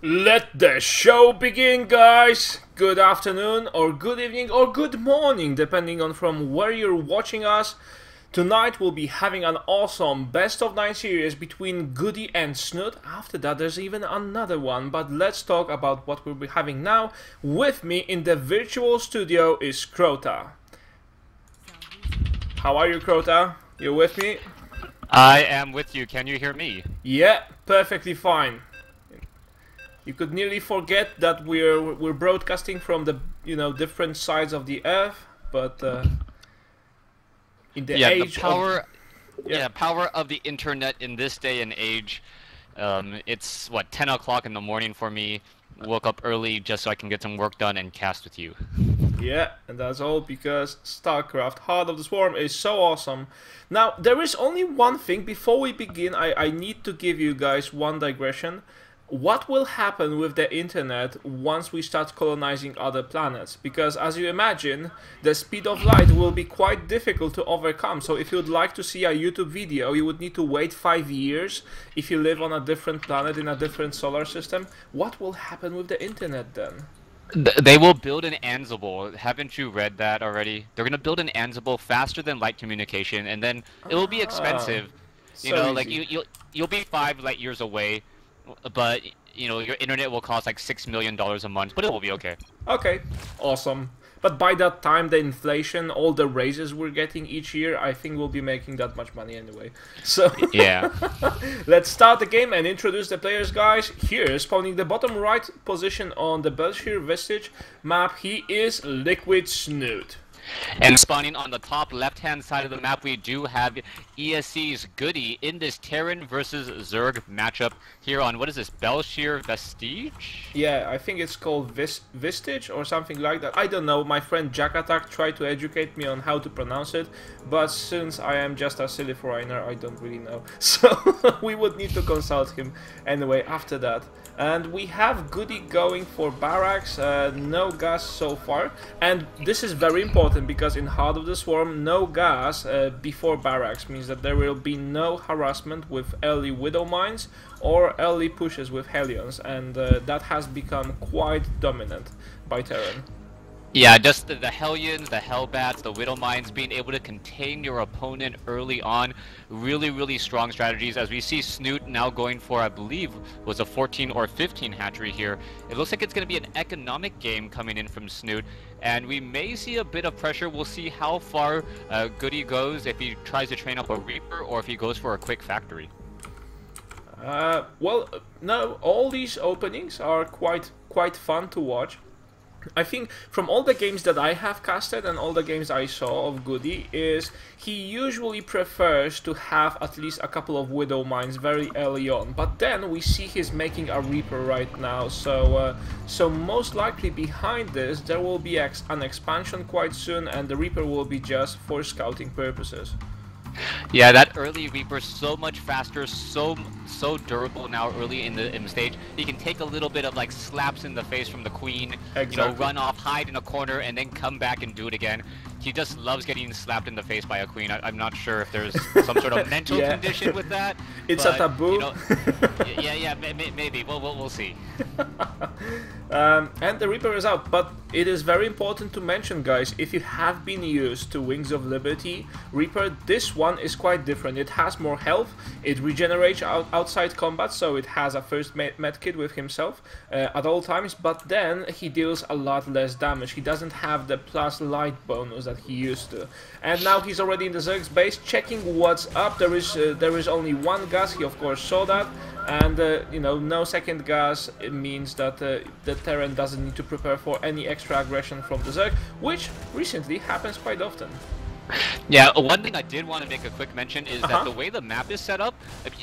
Let the show begin, guys! Good afternoon, or good evening, or good morning, depending on from where you're watching us. Tonight we'll be having an awesome best of 9 series between GoOdy and Snute. After that there's even another one, but let's talk about what we'll be having now. With me in the virtual studio is Crota. How are you, Crota? You with me? I am with you. Can you hear me? Yeah, perfectly fine. You could nearly forget that we're broadcasting from the different sides of the earth, but in the age the power of the internet in this day and age. It's what 10 o'clock in the morning for me. Woke up early just so I can get some work done and cast with you. Yeah, and that's all because StarCraft Heart of the Swarm is so awesome. Now, there is only one thing. Before we begin, I need to give you guys one digression. What will happen with the internet once we start colonizing other planets? Because as you imagine, the speed of light will be quite difficult to overcome. So if you'd like to see a YouTube video, you would need to wait 5 years if you live on a different planet in a different solar system. What will happen with the internet then? They will build an Ansible. Haven't you read that already? They're gonna build an Ansible faster than light communication, and then it will be expensive. You know, like you'll be 5 light years away, but you know your internet will cost like $6 million a month, but it will be okay. Okay, awesome. But by that time, the inflation, all the raises we're getting each year, I think we'll be making that much money anyway. So yeah, let's start the game and introduce the players, guys. Here, spawning the bottom right position on the Belshire Vestige map, he is Liquid Snute. And spawning on the top left-hand side of the map, we do have ESC's GoOdy in this Terran versus Zerg matchup here on, what is this, Belshire Vestige? Yeah, I think it's called Vestige or something like that. I don't know, my friend Jack Attack tried to educate me on how to pronounce it, but since I am just a silly foreigner, I don't really know. So we would need to consult him anyway after that. And we have GoOdy going for barracks, no gas so far. And this is very important because in Heart of the Swarm, no gas before barracks means that there will be no harassment with early Widow Mines or early pushes with Hellions. And that has become quite dominant by Terran. Yeah, just the Hellions, the Hellbats, the Widow Mines, being able to contain your opponent early on. Really, really strong strategies. As we see Snute now going for, I believe, was a 14 or 15 hatchery here. It looks like it's going to be an economic game coming in from Snute. And we may see a bit of pressure. We'll see how far GoOdy goes, if he tries to train up a Reaper or if he goes for a quick factory. Well, no, all these openings are quite fun to watch. I think from all the games that I have casted and all the games I saw of GoOdy is he usually prefers to have at least a couple of Widow Mines very early on, but then we see he's making a Reaper right now, so most likely behind this there will be an expansion quite soon and the Reaper will be just for scouting purposes. Yeah, that early Reaper so much faster, so durable now early in the stage. He can take a little bit of like slaps in the face from the Queen, exactly. You know, run off, hide in a corner, and then come back and do it again. He just loves getting slapped in the face by a Queen. I'm not sure if there's some sort of mental condition with that. It's but, a taboo. You know, yeah, maybe. We'll see. And the Reaper is out, but it is very important to mention, guys, if you have been used to Wings of Liberty Reaper, this one is quite different. It has more health, it regenerates outside combat, so it has a first medkit with himself at all times, but then he deals a lot less damage. He doesn't have the plus light bonus that he used to. And now he's already in the Zerg's base, checking what's up. There is only one gas, he of course saw that. And, you know, no second gas, it means that the Terran doesn't need to prepare for any extra aggression from the Zerg, which recently happens quite often. Yeah, one thing I did want to make a quick mention is that the way the map is set up,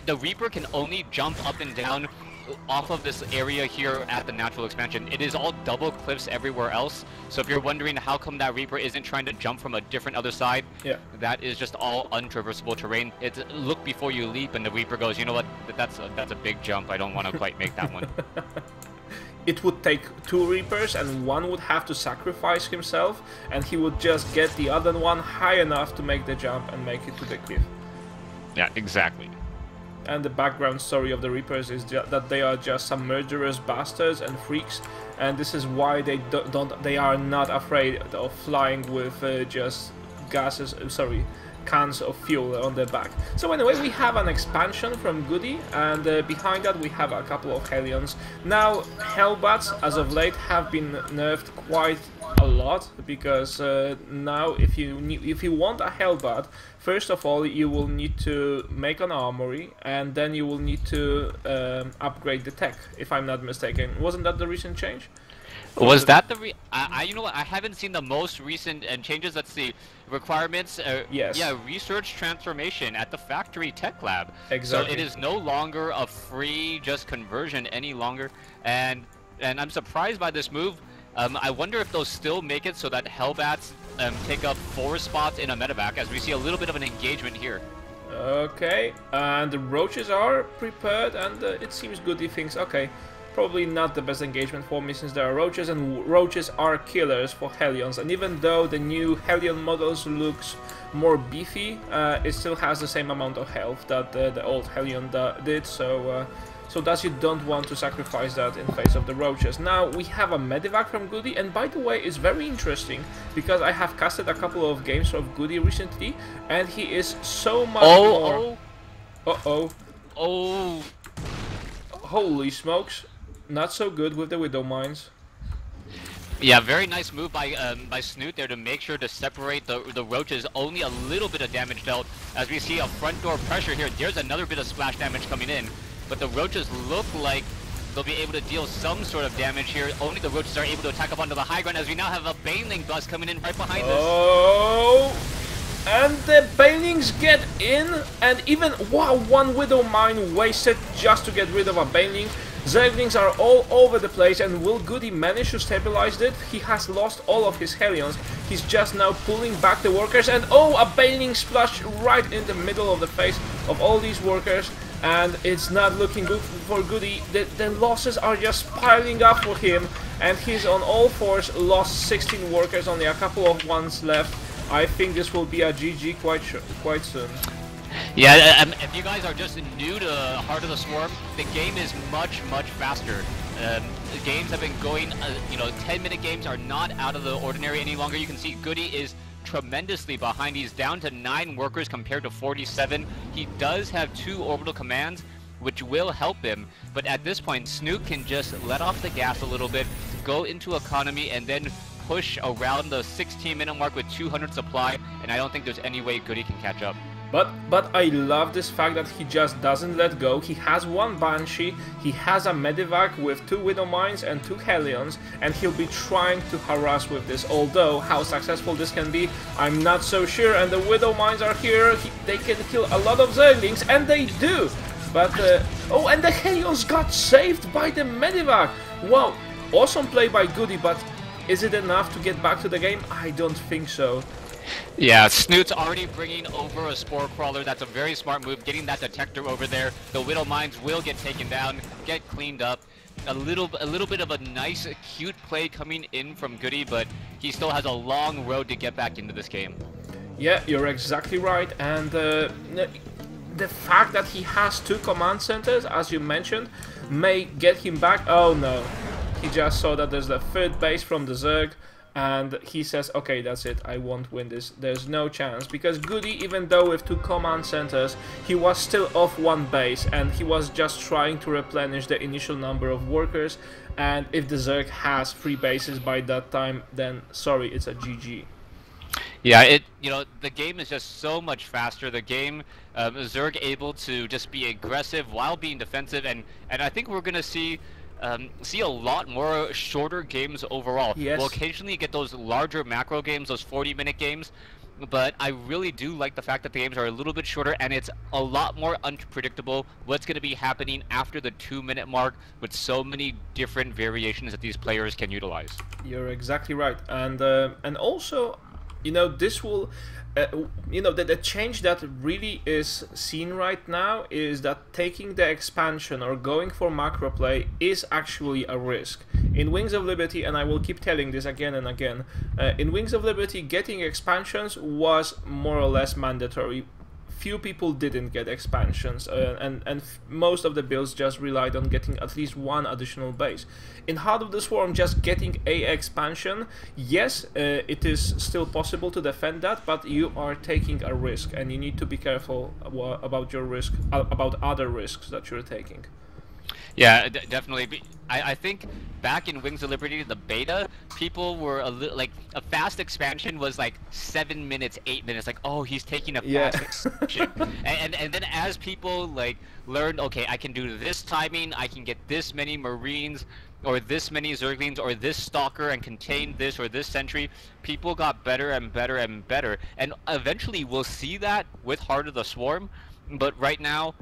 the Reaper can only jump up and down off of this area here at the natural expansion. It is all double cliffs everywhere else, so if you're wondering how come that Reaper isn't trying to jump from a different other side, that is just all untraversable terrain. It's look before you leap, and the Reaper goes, you know what, that's a big jump, I don't want to quite make that one. It would take 2 Reapers and one would have to sacrifice himself, and he would just get the other one high enough to make the jump and make it to the cliff. Yeah, exactly. and the background story of the Reapers is that they are just some murderous bastards and freaks, and this is why they are not afraid of flying with just gases, cans of fuel on their back. So anyway, we have an expansion from GoOdy, and behind that we have a couple of Hellions. Now, Hellbats, as of late, have been nerfed quite a lot, because now if you want a Hellbat, first of all you will need to make an armory, and then you will need to upgrade the tech, if I'm not mistaken. Wasn't that the recent change? Was that the you know what, I haven't seen the most recent changes. Let's see, requirements. Yes. Yeah, research transformation at the factory tech lab. Exactly. So it is no longer a free just conversion any longer, and I'm surprised by this move. I wonder if they'll still make it so that Hellbats take up 4 spots in a medevac, as we see a little bit of an engagement here. Okay, and the roaches are prepared, and it seems GoOdy thinks, okay, probably not the best engagement for me since there are roaches, and roaches are killers for Hellions. And even though the new Hellion models looks more beefy, it still has the same amount of health that the old Hellion did, so thus you don't want to sacrifice that in face of the roaches. Now we have a medevac from GoOdy, and by the way, it's very interesting because I have casted a couple of games of GoOdy recently, and he is so much more... Oh! Holy smokes. Not so good with the Widow Mines. Yeah, very nice move by Snute there to make sure to separate the roaches. Only a little bit of damage dealt, as we see a front door pressure here. There's another bit of splash damage coming in, but the roaches look like they'll be able to deal some sort of damage here. Only the roaches are able to attack up onto the high ground, as we now have a Baneling bus coming in right behind us. Oh! And the Banelings get in, and even, wow, one Widow Mine wasted just to get rid of a Baneling. Zerglings are all over the place, and will GoOdy manage to stabilize it? He has lost all of his Hellions. He's just now pulling back the workers, and oh, a Baneling splash right in the middle of the face of all these workers, and it's not looking good for GoOdy. The losses are just piling up for him, and he's on all fours, lost 16 workers, only a couple of ones left. I think this will be a GG quite soon. Yeah, if you guys are just new to Heart of the Swarm, the game is much faster. The games have been going, you know, 10-minute games are not out of the ordinary any longer. You can see GoOdy is tremendously behind. He's down to 9 workers compared to 47. He does have 2 orbital commands, which will help him, but at this point, Snute can just let off the gas a little bit, go into economy, and then push around the 16-minute mark with 200 supply, and I don't think there's any way GoOdy can catch up. But I love this fact that he just doesn't let go. He has 1 Banshee, he has a Medivac with 2 Widow Mines and 2 Hellions, and he'll be trying to harass with this, although how successful this can be, I'm not so sure. And the Widow Mines are here, they can kill a lot of Zerglings, and they do! But, oh, and the Hellions got saved by the Medivac! Wow, awesome play by GoOdy, but is it enough to get back to the game? I don't think so. Yeah, Snoot's already bringing over a Spore Crawler. That's a very smart move, getting that detector over there. The Widow Mines will get taken down, get cleaned up. A little bit of a nice, cute play coming in from GoOdy, but he still has a long road to get back into this game. Yeah, you're exactly right, and the fact that he has 2 command centers, as you mentioned, may get him back. Oh no, he just saw that there's the 3rd base from the Zerg, and he says, okay, that's it, I won't win this. There's no chance, because GoOdy, even though with 2 command centers, he was still off 1 base, and he was just trying to replenish the initial number of workers, and if the Zerg has 3 bases by that time, then sorry, it's a GG. Yeah, you know, the game is just so much faster. The game, Zerg able to just be aggressive while being defensive, and I think we're gonna see a lot more shorter games overall. Yes. We'll occasionally get those larger macro games, those 40-minute games, but I really do like the fact that the games are a little bit shorter, and it's a lot more unpredictable what's going to be happening after the 2-minute mark, with so many different variations that these players can utilize. You're exactly right, and also, you know, this will, you know, the change that really is seen right now is that taking the expansion or going for macro play is actually a risk. In Wings of Liberty, and I will keep telling this again and again, in Wings of Liberty, getting expansions was more or less mandatory. few people didn't get expansions, and most of the builds just relied on getting at least one additional base. In Heart of the Swarm, just getting a expansion, yes, it is still possible to defend that, but you are taking a risk, and you need to be careful about your risk, about other risks that you're taking. Yeah, definitely. I think back in Wings of Liberty, the beta, people were a little like a fast expansion was like 7 minutes, 8 minutes. Like, oh, he's taking a fast expansion, and then as people like learned, okay, I can do this timing, I can get this many Marines, or this many Zerglings, or this Stalker, and contain this or this Sentry. People got better and better and better, and eventually we'll see that with Heart of the Swarm. But right now,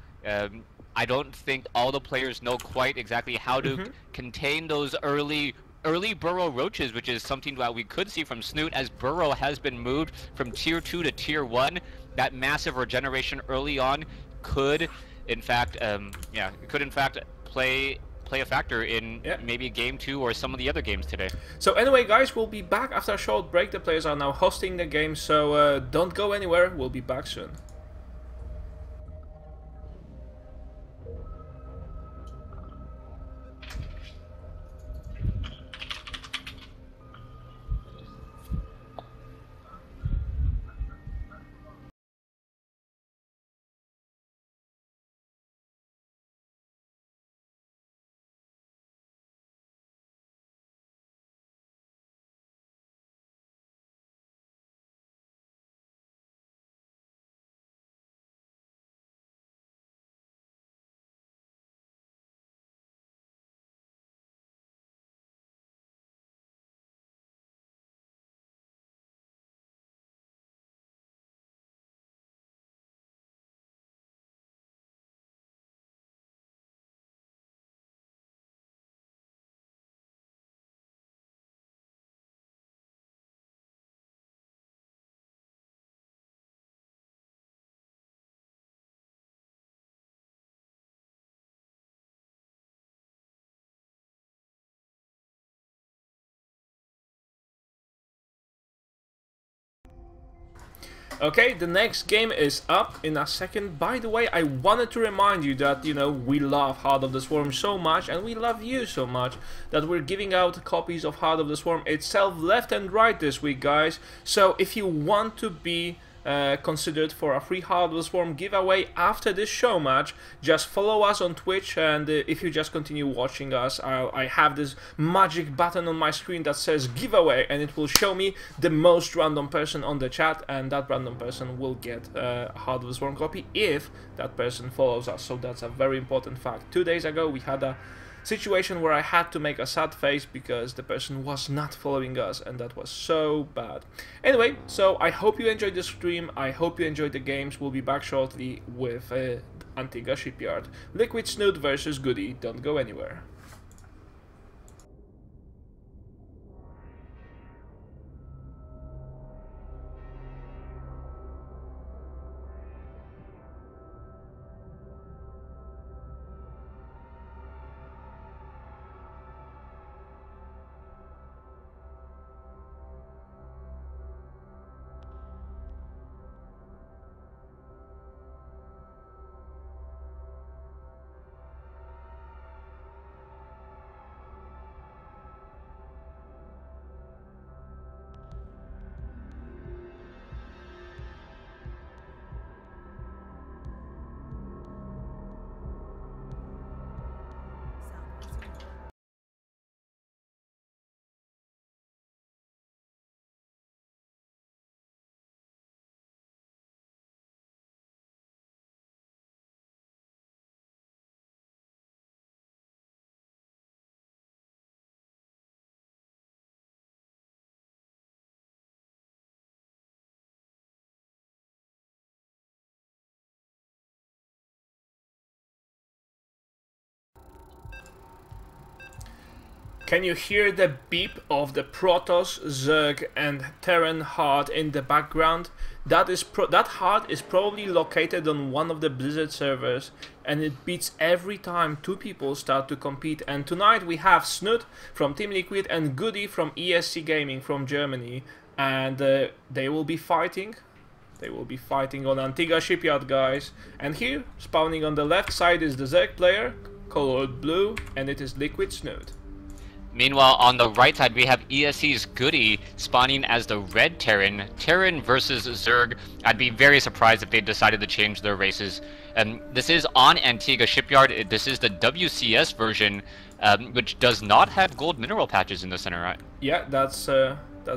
I don't think all the players know quite exactly how to contain those early burrow roaches, which is something that we could see from Snute as burrow has been moved from tier 2 to tier 1. That massive regeneration early on could in fact play a factor in maybe game 2 or some of the other games today. So anyway, guys, we'll be back after a short break. The players are now hosting the game, so don't go anywhere. We'll be back soon. Okay, the next game is up in a second. By the way, I wanted to remind you that, you know, we love Heart of the Swarm so much, and we love you so much, that we're giving out copies of Heart of the Swarm itself left and right this week, guys. So if you want to be considered for a free Heart of the Swarm giveaway after this show match, just follow us on Twitch, and if you just continue watching us, I have this magic button on my screen that says giveaway, and it will show me the most random person on the chat, and that random person will get a Heart of the Swarm copy if that person follows us. So that's a very important fact. 2 days ago we had a situation where I had to make a sad face because the person was not following us, and that was so bad. Anyway, so I hope you enjoyed the stream, I hope you enjoyed the games. We'll be back shortly with Antigua Shipyard. Liquid Snute versus GoOdy. Don't go anywhere. Can you hear the beep of the Protoss, Zerg and Terran heart in the background? That heart is probably located on one of the Blizzard servers, and it beats every time two people start to compete. And tonight we have Snute from Team Liquid and GoOdy from ESC Gaming from Germany, and they will be fighting They will be fighting on Antigua Shipyard, guys. And here, spawning on the left side is the Zerg player, colored blue, and it is Liquid Snute. Meanwhile, on the right side, we have ESC's GoOdy spawning as the red Terran. Terran versus Zerg. I'd be very surprised if they decided to change their races. This is on Antigua Shipyard. This is the WCS version, which does not have gold mineral patches in the center, right? Yeah, that's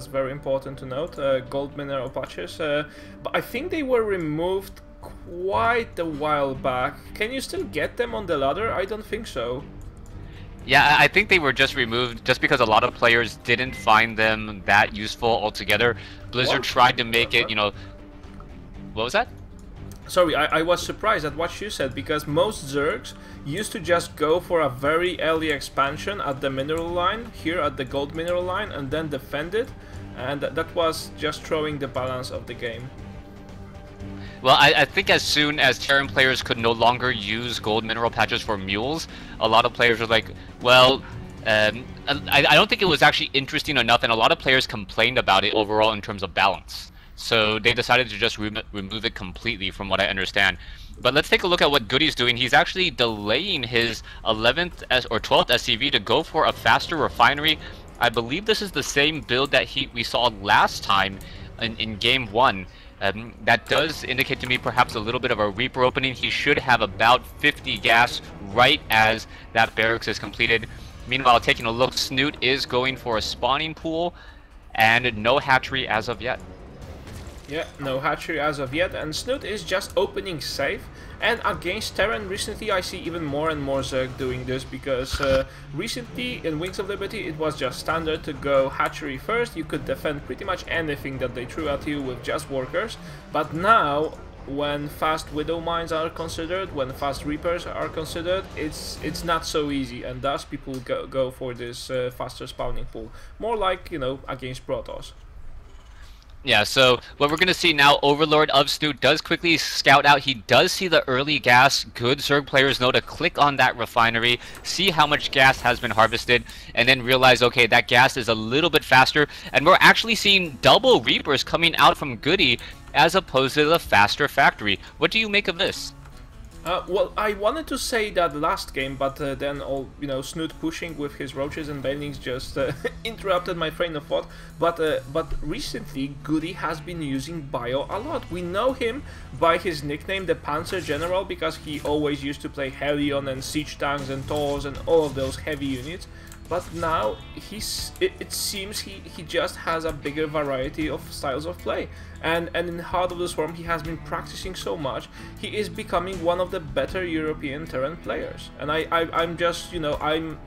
very important to note. Gold mineral patches. But I think they were removed quite a while back. Can you still get them on the ladder? I don't think so. Yeah, I think they were just removed just because a lot of players didn't find them that useful altogether. Blizzard tried to make it, you know... What was that? Sorry, I was surprised at what you said, because most Zergs used to just go for a very early expansion at the mineral line, here at the gold mineral line, and then defend it, and that was just throwing the balance of the game. Well, I think as soon as Terran players could no longer use gold mineral patches for mules, a lot of players were like, well, I don't think it was actually interesting enough, and a lot of players complained about it overall in terms of balance. So they decided to just remove it completely, from what I understand. But let's take a look at what GoOdy's doing. He's actually delaying his 11th or 12th SCV to go for a faster refinery. I believe this is the same build that we saw last time in Game 1. That does indicate to me perhaps a little bit of a Reaper opening. He should have about 50 gas right as that barracks is completed. Meanwhile, taking a look, Snute is going for a spawning pool, and no hatchery as of yet. Yeah, no hatchery as of yet, and Snute is just opening safe. And against Terran, recently I see even more and more Zerg doing this, because recently in Wings of Liberty it was just standard to go hatchery first. You could defend pretty much anything that they threw at you with just workers. But now, when fast Widow Mines are considered, when fast Reapers are considered, it's not so easy, and thus people go for this faster spawning pool. More like, you know, against Protoss. Yeah, so what we're going to see now, Overlord of Snute does quickly scout out. He does see the early gas. Good Zerg players know to click on that refinery, see how much gas has been harvested, and then realize, okay, that gas is a little bit faster. And we're actually seeing double Reapers coming out from GoOdy as opposed to the faster factory. What do you make of this? Well, I wanted to say that last game, but then Snute pushing with his roaches and banelings just interrupted my train of thought. But recently, GoOdy has been using bio a lot. We know him by his nickname, the Panzer General, because he always used to play Helion and Siege Tanks and Tors and all of those heavy units. But now it seems he just has a bigger variety of styles of play, and in Heart of the Swarm he has been practicing so much. He is becoming one of the better European Terran players, and I'm just, you know,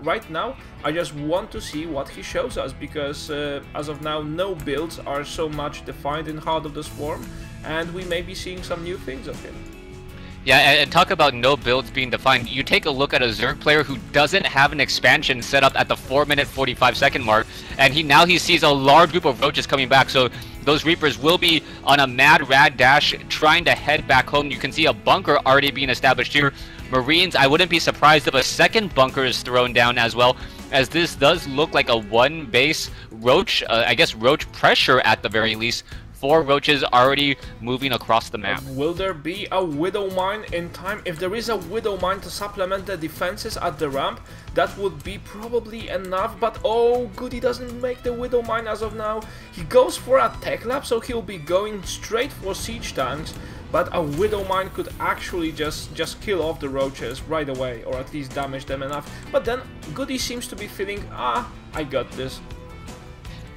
right now I just want to see what he shows us, because as of now no builds are so much defined in Heart of the Swarm, and we may be seeing some new things of him. Yeah, and talk about no builds being defined. You take a look at a Zerg player who doesn't have an expansion set up at the 4-minute 45-second mark, and now he sees a large group of roaches coming back, so those Reapers will be on a mad rad dash trying to head back home. You can see a bunker already being established here. Marines, I wouldn't be surprised if a second bunker is thrown down as well, as this does look like a one base roach, I guess roach pressure at the very least. 4 roaches already moving across the map. Will there be a Widow Mine in time? If there is a Widow Mine to supplement the defenses at the ramp, that would be probably enough, but oh, GoOdy doesn't make the Widow Mine as of now. He goes for a tech lab, so he'll be going straight for siege tanks, but a Widow Mine could actually just kill off the roaches right away, or at least damage them enough. But then GoOdy seems to be feeling, I got this.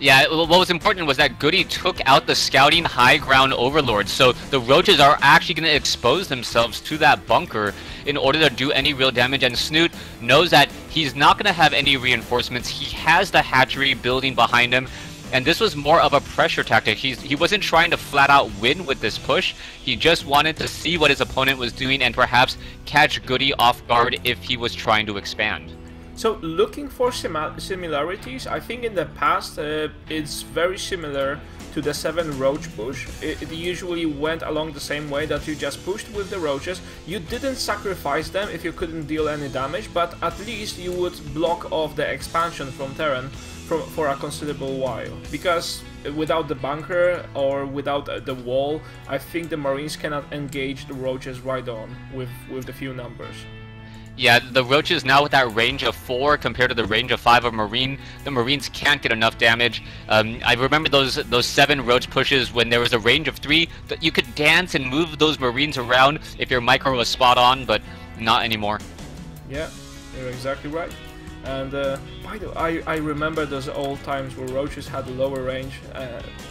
Yeah, what was important was that GoOdy took out the scouting high ground overlords, so the roaches are actually going to expose themselves to that bunker in order to do any real damage, and Snute knows that he's not going to have any reinforcements. He has the hatchery building behind him, and this was more of a pressure tactic. He wasn't trying to flat out win with this push. He just wanted to see what his opponent was doing and perhaps catch GoOdy off guard if he was trying to expand. So, looking for similarities, I think in the past it's very similar to the 7 roach push. It usually went along the same way, that you just pushed with the roaches. You didn't sacrifice them if you couldn't deal any damage, but at least you would block off the expansion from Terran. for a considerable while, because without the bunker or without the wall, I think the Marines cannot engage the roaches right on with the few numbers. Yeah, the roaches now with that range of 4 compared to the range of 5 of Marine, the Marines can't get enough damage. I remember those 7 roach pushes when there was a range of 3, that you could dance and move those Marines around if your micro was spot on, but not anymore. Yeah, you're exactly right. And by the way, I remember those old times where roaches had a lower range.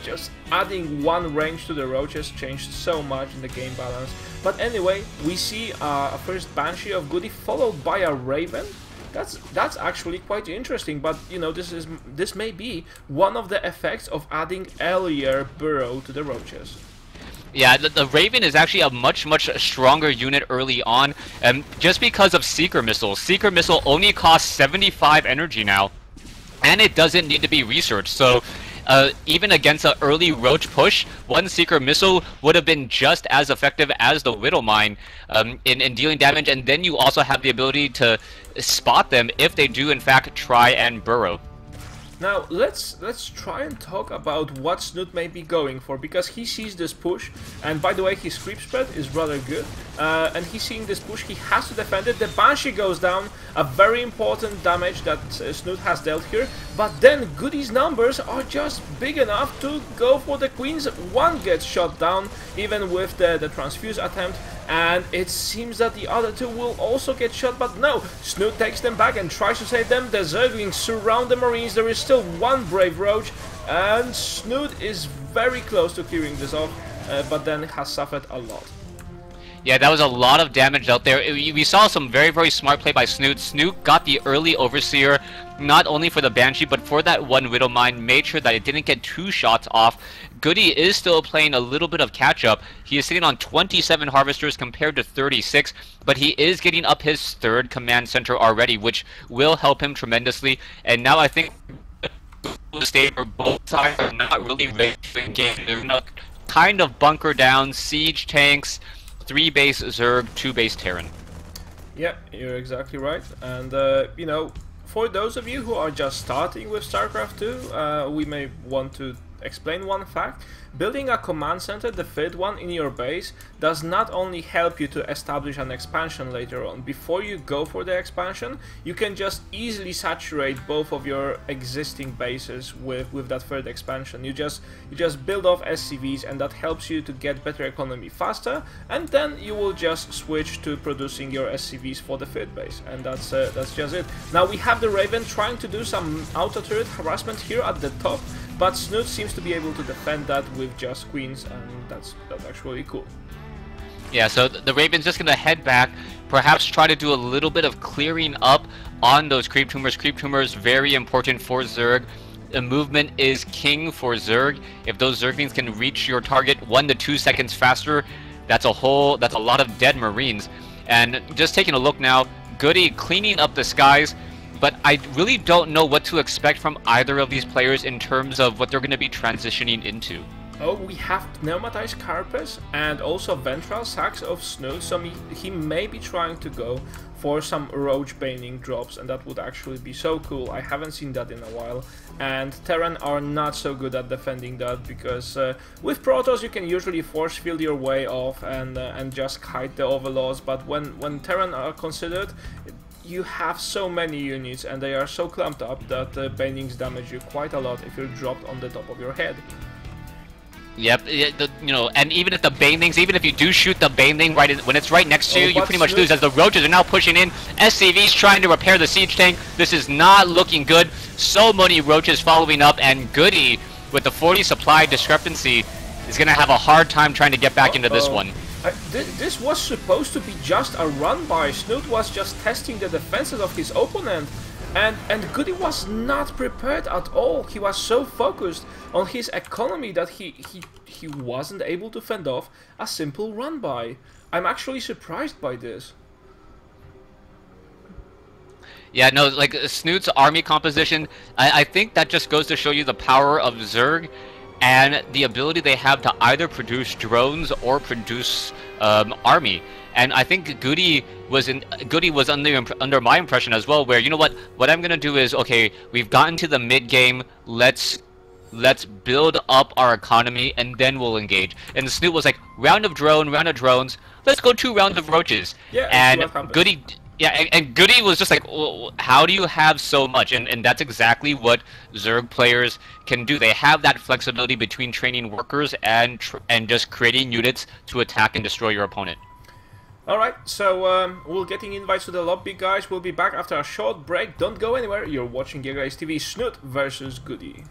Just adding 1 range to the roaches changed so much in the game balance. But anyway, we see a first Banshee of GoOdy followed by a Raven. That's actually quite interesting. But you know, this may be one of the effects of adding earlier burrow to the roaches. Yeah, the Raven is actually a much stronger unit early on, just because of Seeker Missile. Seeker Missile only costs 75 energy now, and it doesn't need to be researched, so even against an early Roach push, 1 Seeker Missile would have been just as effective as the Whittle Mine in dealing damage, and then you also have the ability to spot them if they do in fact try and burrow. Now let's try and talk about what Snute may be going for, because he sees this push, and by the way, his creep spread is rather good, and he's seeing this push, he has to defend it. The Banshee goes down, a very important damage that Snute has dealt here, but then GoOdy's numbers are just big enough to go for the Queens. 1 gets shot down, even with the transfuse attempt, and it seems that the other 2 will also get shot, but no, Snute takes them back and tries to save them. The Zerglings surround the Marines, there is still 1 Brave Roach, and Snute is very close to clearing this off, but then has suffered a lot. Yeah, that was a lot of damage out there. We saw some very smart play by Snute. Snute got the early Overseer, not only for the Banshee, but for that 1 Widow Mine, made sure that it didn't get 2 shots off. GoOdy is still playing a little bit of catch-up. He is sitting on 27 Harvesters compared to 36, but he is getting up his 3rd command center already, which will help him tremendously. And now I think the state where both sides are not really ready to engage. They're not kind of bunker down, siege tanks, 3 base Zerg, 2 base Terran. Yeah, you're exactly right. And you know, for those of you who are just starting with StarCraft 2, we may want to explain one fact. Building a command center, the 3rd one in your base, does not only help you to establish an expansion later on. Before you go for the expansion, you can just easily saturate both of your existing bases with that 3rd expansion. You just build off SCVs, and that helps you to get better economy faster, and then you will just switch to producing your SCVs for the 3rd base, and that's just it. Now we have the Raven trying to do some auto turret harassment here at the top, but Snute seems to be able to defend that with just Queens, and that's actually cool. Yeah, so the Raven's just going to head back, perhaps try to do a little bit of clearing up on those Creep Tumors. Creep Tumors, very important for Zerg. The movement is king for Zerg. If those Zerglings can reach your target 1 to 2 seconds faster, that's a lot of dead Marines. And just taking a look now, GoOdy cleaning up the skies, but I really don't know what to expect from either of these players in terms of what they're going to be transitioning into. Oh, we have Pneumatized Carapace and also Ventral Sacks of Snute, so he may be trying to go for some Roach Baning drops, and that would actually be so cool. I haven't seen that in a while, and Terran are not so good at defending that, because with Protoss you can usually force field your way off and just kite the Overlords, but when Terran are considered, you have so many units and they are so clumped up that Banings damage you quite a lot if you're dropped on the top of your head. Yep, you know, and even if the Banelings, even if you do shoot the Baneling when it's right next to you, you pretty much lose, as the Roaches are now pushing in. SCV's trying to repair the Siege Tank. This is not looking good. So many Roaches following up, and GoOdy, with the 40 supply discrepancy, is going to have a hard time trying to get back into this one. This was supposed to be just a run by. Snute was just testing the defenses of his opponent. And GoOdy was not prepared at all. He was so focused on his economy that he wasn't able to fend off a simple run by. I'm actually surprised by this. Yeah, no, like Snute's army composition, I think that just goes to show you the power of Zerg and the ability they have to either produce drones or produce army. And I think GoOdy was under my impression as well, where, you know what I'm gonna do is, okay, we've gotten to the mid game, let's build up our economy and then we'll engage. And Snute was like, round of drones, let's go 2 rounds of roaches. Yeah, And what happened. GoOdy, yeah, and GoOdy was just like, well, how do you have so much? And that's exactly what Zerg players can do. They have that flexibility between training workers and just creating units to attack and destroy your opponent. Alright, so we're getting invites to the lobby, guys. We'll be back after a short break. Don't go anywhere. You're watching GoOdy TV. Snute versus GoOdy.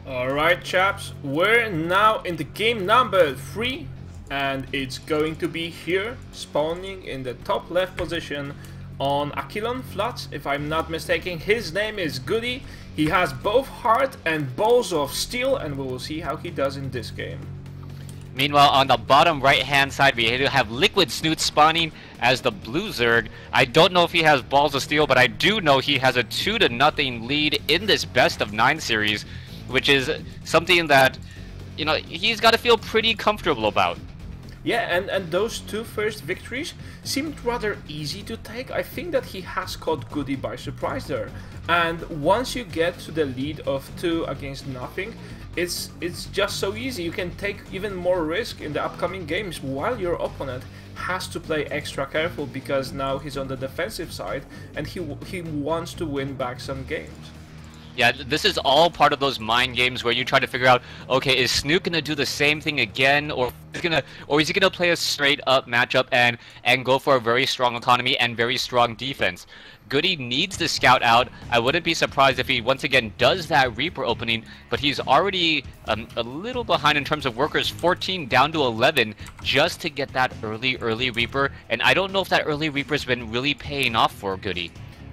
Alright, chaps, we're now in the game number 3, and it's going to be here, spawning in the top left position on Aquilon Flats, if I'm not mistaken. His name is GoOdy. He has both heart and balls of steel, and we will see how he does in this game. Meanwhile, on the bottom right-hand side, we have Liquid Snute spawning as the blue Zerg. I don't know if he has balls of steel, but I do know he has a 2-0 lead in this best of 9 series, which is something that, you know, he's got to feel pretty comfortable about. Yeah, and those 2 first victories seemed rather easy to take. I think that he has caught GoOdy by surprise there. And once you get to the lead of 2 against nothing, it's just so easy. You can take even more risk in the upcoming games, while your opponent has to play extra careful because now he's on the defensive side and he wants to win back some games. Yeah, this is all part of those mind games where you try to figure out, okay, is Snute gonna do the same thing again, or is he gonna play a straight up matchup and go for a very strong economy and very strong defense? GoOdy needs to scout out. I wouldn't be surprised if he once again does that Reaper opening, but he's already a little behind in terms of workers, 14 down to 11, just to get that early Reaper, and I don't know if that early Reaper's been really paying off for GoOdy.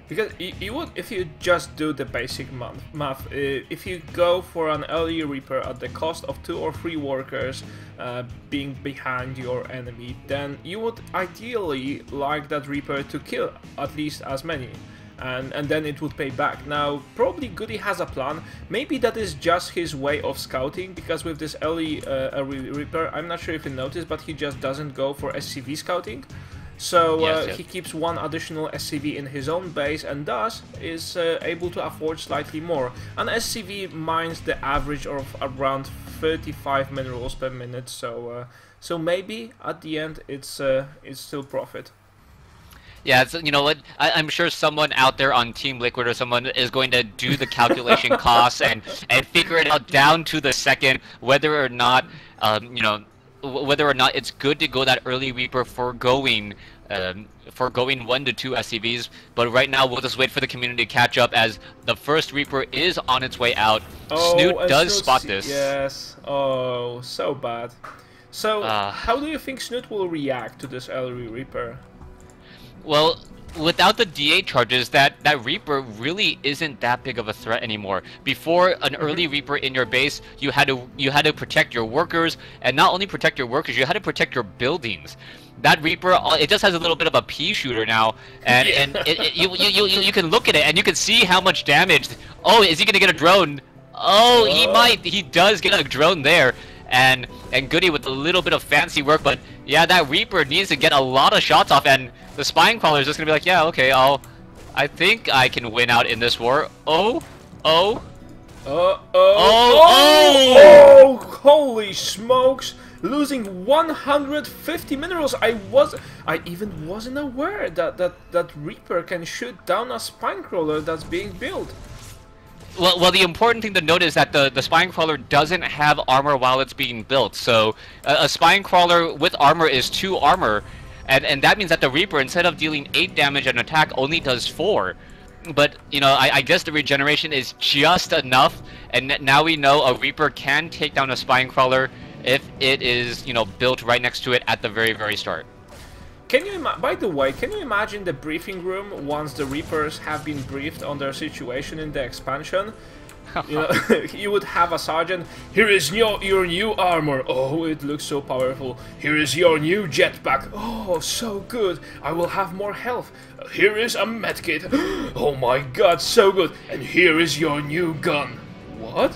Because you would, if you just do the basic math, if you go for an early Reaper at the cost of 2 or 3 workers being behind your enemy, then you would ideally like that Reaper to kill at least as many, and then it would pay back. Now, probably GoOdy has a plan. Maybe that is just his way of scouting, because with this early Reaper, I'm not sure if you noticed, but he just doesn't go for SCV scouting. So yes. he keeps 1 additional SCV in his own base, and thus is able to afford slightly more. An SCV mines the average of around 35 minerals per minute, so maybe at the end it's still profit. Yeah, it's, you know what, I'm sure someone out there on Team Liquid or someone is going to do the calculation costs and figure it out down to the second whether or not, you know, whether or not it's good to go that early Reaper for going 1 to 2 SCVs, but right now we'll just wait for the community to catch up as the first Reaper is on its way out. Oh, Snute does spot this. Yes. Oh, so bad. So, how do you think Snute will react to this early Reaper? Well, without the D8 charges, that Reaper really isn't that big of a threat anymore. Before an early Reaper in your base, you had to protect your workers, and not only protect your workers, you had to protect your buildings. That Reaper, it just has a little bit of a pea shooter now, and you can look at it and you can see how much damage. Oh, is he gonna get a drone? Oh, he might. He does get a drone there. And GoOdy with a little bit of fancy work, but yeah, that Reaper needs to get a lot of shots off, and the Spine Crawler is just gonna be like, yeah, okay, I think I can win out in this war. Oh, holy smokes! Losing 150 minerals. I even wasn't aware that Reaper can shoot down a Spine Crawler that's being built. Well, the important thing to note is that the Spine Crawler doesn't have armor while it's being built. So a Spine Crawler with armor is 2 armor, and that means that the Reaper, instead of dealing 8 damage an attack, only does 4. But, you know, I guess the regeneration is just enough, and now we know a Reaper can take down a Spine Crawler if it is, you know, built right next to it at the very, very start. Can you, by the way, can you imagine the briefing room once the Reapers have been briefed on their situation in the expansion? You know, you would have a sergeant. Here is your new armor. Oh, it looks so powerful. Here is your new jetpack. Oh, so good. I will have more health. Here is a medkit. Oh my god, so good. And here is your new gun. What?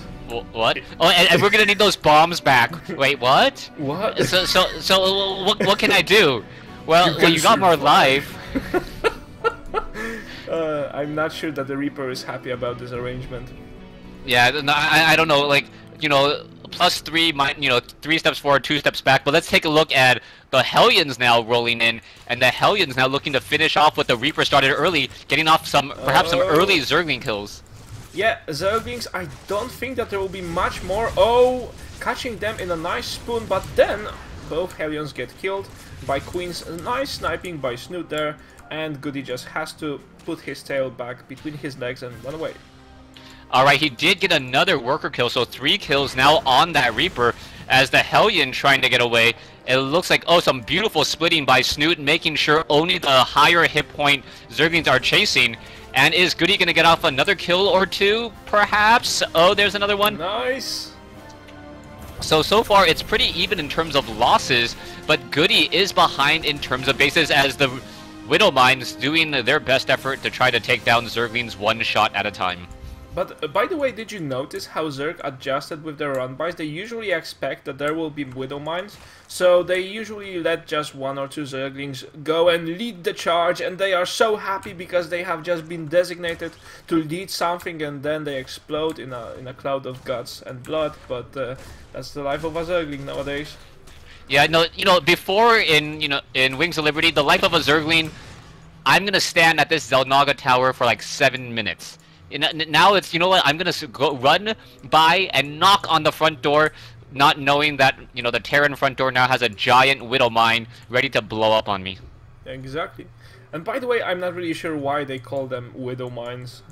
What? Oh, and we're gonna need those bombs back. Wait, what? What? So what can I do? Well, you got more life. I'm not sure that the Reaper is happy about this arrangement. Yeah, no, I don't know, like, you know, +3 might, you know, 3 steps forward, 2 steps back, but let's take a look at the Hellions now rolling in, and the Hellions now looking to finish off what the Reaper started early, getting off perhaps some early Zergling kills. Yeah, Zerglings, I don't think that there will be much more. Oh, catching them in a nice spoon, but then both Hellions get killed by Queen's nice sniping by Snute there, and GoOdy just has to put his tail back between his legs and run away. Alright, he did get another worker kill, so 3 kills now on that Reaper, as the Hellion trying to get away. It looks like, oh, some beautiful splitting by Snute, making sure only the higher hit point Zerglings are chasing. And is GoOdy gonna get off another kill or 2, perhaps? Oh, there's another one. Nice! So far it's pretty even in terms of losses, but GoOdy is behind in terms of bases, as the Widowmines doing their best effort to try to take down Zerglings 1 shot at a time. But by the way, did you notice how Zerg adjusted with their run-bys? They usually expect that there will be Widowmines, so they usually let just 1 or 2 Zerglings go and lead the charge, and they are so happy because they have just been designated to lead something, and then they explode in a cloud of guts and blood. But that's the life of a Zergling nowadays. Yeah, no, you know, before in Wings of Liberty, the life of a Zergling, I'm gonna stand at this Zelnaga tower for like 7 minutes. Now it's, you know what, I'm gonna go run by and knock on the front door, not knowing that, you know, the Terran front door now has a giant Widow mine ready to blow up on me. Exactly. And by the way, I'm not really sure why they call them Widow mines.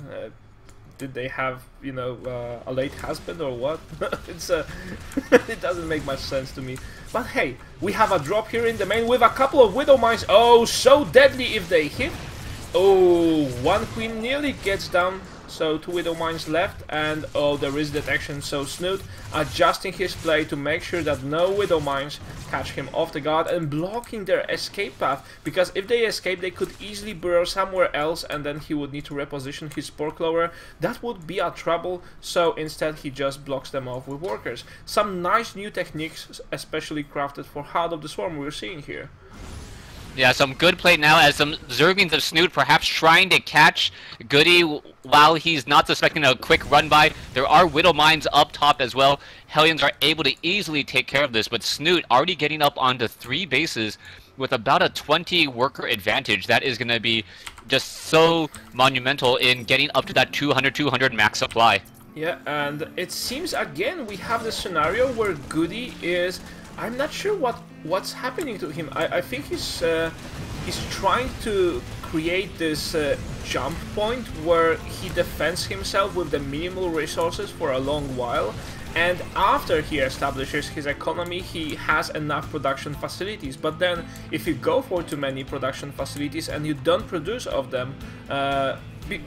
Did they have, you know, a late husband or what? It's it doesn't make much sense to me. But hey, we have a drop here in the main with a couple of Widow mines. Oh, so deadly if they hit. Oh, 1 Queen nearly gets down. So 2 Widow mines left, and oh, there is detection. So Snute adjusting his play to make sure that no Widow mines catch him off the guard and blocking their escape path, because if they escape they could easily burrow somewhere else, and then he would need to reposition his Spore Clover. That would be a trouble, so instead he just blocks them off with workers. Some nice new techniques, especially crafted for Heart of the Swarm, we're seeing here. Yeah, some good play now as some Zerglings of Snute perhaps trying to catch GoOdy while he's not suspecting a quick run by. There are Widow mines up top as well. Hellions are able to easily take care of this, but Snute already getting up onto 3 bases with about a 20 worker advantage. That is going to be just so monumental in getting up to that 200 max supply. Yeah, and it seems again we have the scenario where GoOdy is... I'm not sure what's happening to him. I think he's trying to create this jump point where he defends himself with the minimal resources for a long while, and after he establishes his economy, he has enough production facilities. But then if you go for too many production facilities and you don't produce of them,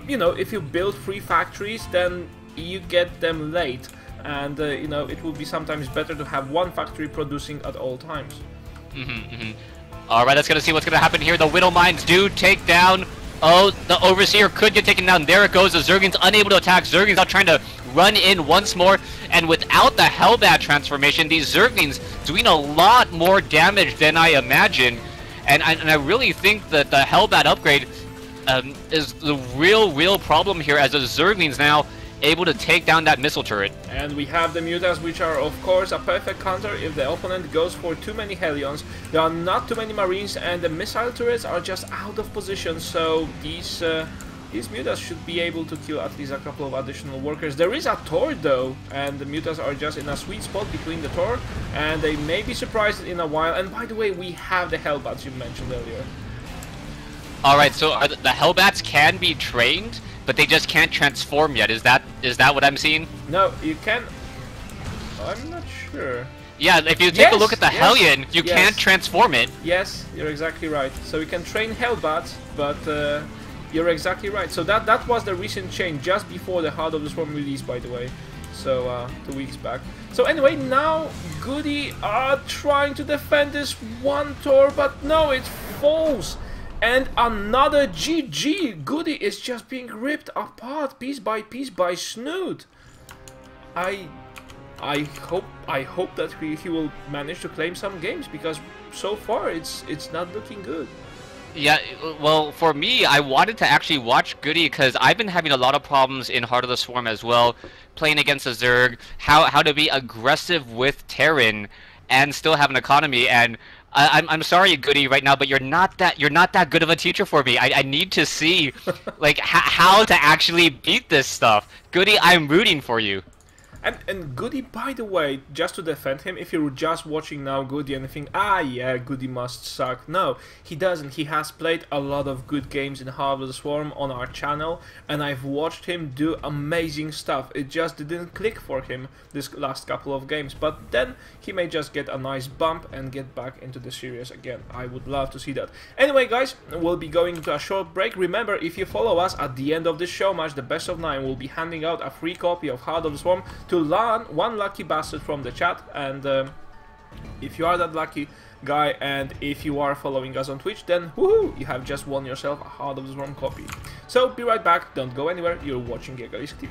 you know, if you build 3 factories, then you get them late, and you know, it will be sometimes better to have 1 factory producing at all times. Alright, let's gonna see what's gonna happen here. The Widow Mines do take down. Oh, the Overseer could get taken down. There it goes. The Zergling's unable to attack. Zergling's now trying to run in once more. And without the Hellbat transformation, these Zerglings doing a lot more damage than I imagined. And I really think that the Hellbat upgrade is the real problem here, as the Zerglings now able to take down that missile turret. And we have the Mutas, which are of course a perfect counter if the opponent goes for too many Hellions. There are not too many Marines, and the missile turrets are just out of position, so these Mutas should be able to kill at least a couple of additional workers. There is a Tor though, and the Mutas are just in a sweet spot between the Tor, and they may be surprised in a while. And by the way, we have the Hellbats you mentioned earlier. Alright, so the Hellbats can be trained, but they just can't transform yet. Is that what I'm seeing? No, you can. I'm not sure. Yeah, if you take a look at the Hellion, you can't transform it. Yes, you're exactly right. So you can train Hellbats, but you're exactly right. So that was the recent change, just before the Heart of the Swarm release, by the way. So 2 weeks back. So anyway, now GoOdy are trying to defend this 1 Tor, but no, it falls. And another GG! GoOdy is just being ripped apart piece by Snute. I hope that he will manage to claim some games, because so far it's not looking good. Yeah, well, for me, I wanted to actually watch GoOdy because I've been having a lot of problems in Heart of the Swarm as well, playing against the Zerg, how to be aggressive with Terran and still have an economy. And I'm sorry, GoOdy, right now, but you're not that good of a teacher for me. I need to see like how to actually beat this stuff. GoOdy, I'm rooting for you. And GoOdy, by the way, just to defend him, if you're just watching now GoOdy and think, ah yeah, GoOdy must suck. No, he doesn't. He has played a lot of good games in Heart of the Swarm on our channel, and I've watched him do amazing stuff. It just didn't click for him this last couple of games, but then he may just get a nice bump and get back into the series again. I would love to see that. Anyway, guys, we'll be going into a short break. Remember, if you follow us at the end of this show match, the best of 9, we'll be handing out a free copy of Heart of the Swarm to one lucky bastard from the chat. And if you are that lucky guy, and if you are following us on Twitch, then woohoo, you have just won yourself a Heart of the Swarm copy. So be right back, don't go anywhere, you're watching GoOdy TV.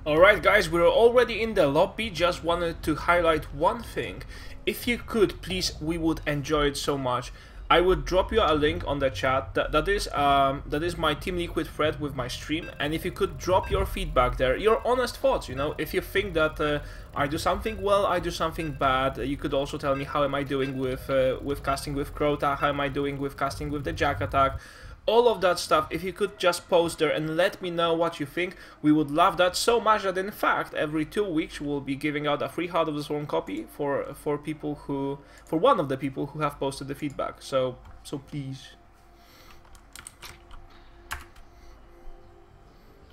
Alright guys, we're already in the lobby, just wanted to highlight one thing. If you could, please, we would enjoy it so much. I would drop you a link on the chat. That is my Team Liquid thread with my stream, and if you could drop your feedback there, your honest thoughts, you know, if you think that I do something well, I do something bad, you could also tell me how am I doing with casting with Crota, how am I doing with casting with the Jack attack. All of that stuff, if you could just post there and let me know what you think, we would love that so much that in fact every 2 weeks we'll be giving out a free Heart of the Swarm copy for people who, for one of the people who have posted the feedback. So please.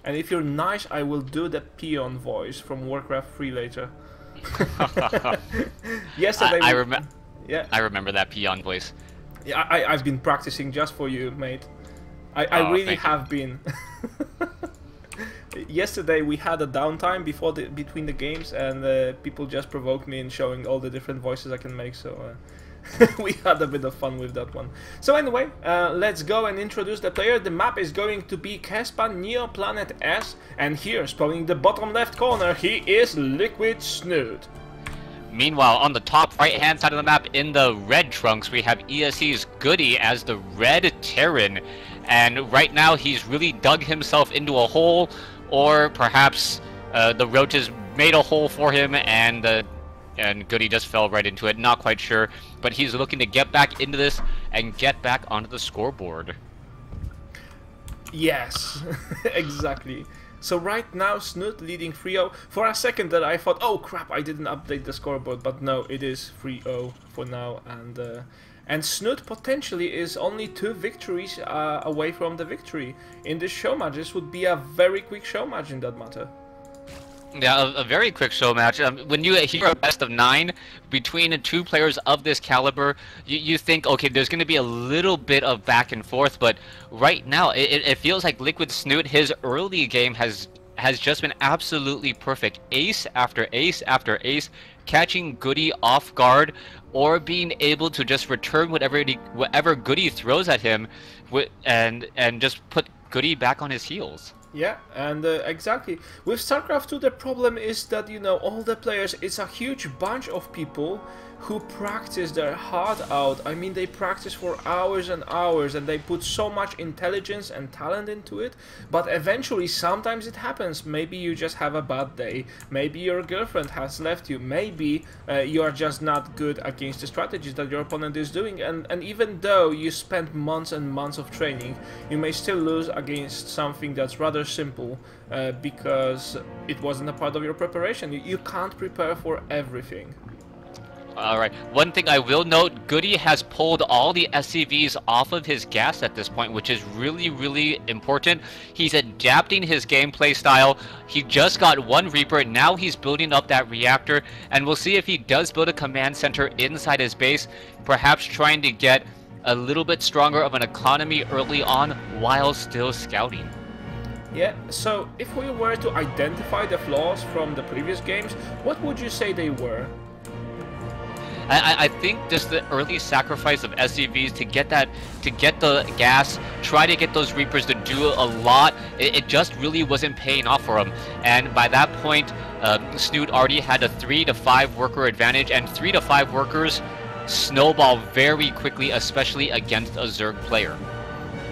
And if you're nice, I will do the peon voice from Warcraft 3 later. Yesterday I remember that peon voice. Yeah, I've been practicing just for you, mate. I really have been. Yesterday we had a downtime between the games, and people just provoked me in showing all the different voices I can make, so we had a bit of fun with that one. So anyway, let's go and introduce the player. The map is going to be Kespa Neo Planet S, and here, spawning the bottom left corner, he is Liquid Snute. Meanwhile, on the top right-hand side of the map, in the red trunks, we have ESE's GoOdy as the red Terran. And right now, he's really dug himself into a hole, or perhaps the roaches made a hole for him, and GoOdy just fell right into it. Not quite sure, but he's looking to get back into this and get back onto the scoreboard. Yes, exactly. So right now, Snute leading 3-0. For a second that I thought, oh crap, I didn't update the scoreboard, but no, it is 3-0 for now, and Snute potentially is only 2 victories away from the victory in this show match. This would be a very quick show match in that matter. Yeah, a very quick show match. When you hear a best of 9 between 2 players of this caliber, you think, okay, there's going to be a little bit of back and forth, but right now it feels like Liquid Snute, his early game has just been absolutely perfect. Ace after ace after ace, catching GoOdy off guard, or being able to just return whatever GoOdy throws at him, and just put GoOdy back on his heels. Yeah, and exactly. With StarCraft 2, the problem is that, you know, all the players, it's a huge bunch of people who practice their heart out. I mean, they practice for hours and hours, and they put so much intelligence and talent into it, but eventually, sometimes it happens. Maybe you just have a bad day, maybe your girlfriend has left you, maybe you are just not good against the strategies that your opponent is doing, and even though you spent months and months of training, you may still lose against something that's rather simple, because it wasn't a part of your preparation. You can't prepare for everything. Alright, one thing I will note, GoOdy has pulled all the SCVs off of his gas at this point, which is really, really important. He's adapting his gameplay style. He just got 1 Reaper, now he's building up that reactor, and we'll see if he does build a command center inside his base, perhaps trying to get a little bit stronger of an economy early on while still scouting. Yeah, so if we were to identify the flaws from the previous games, what would you say they were? I think just the early sacrifice of SCVs to get the gas, try to get those Reapers to do a lot, it just really wasn't paying off for him. And by that point, Snute already had a 3 to 5 worker advantage, and 3 to 5 workers snowball very quickly, especially against a Zerg player.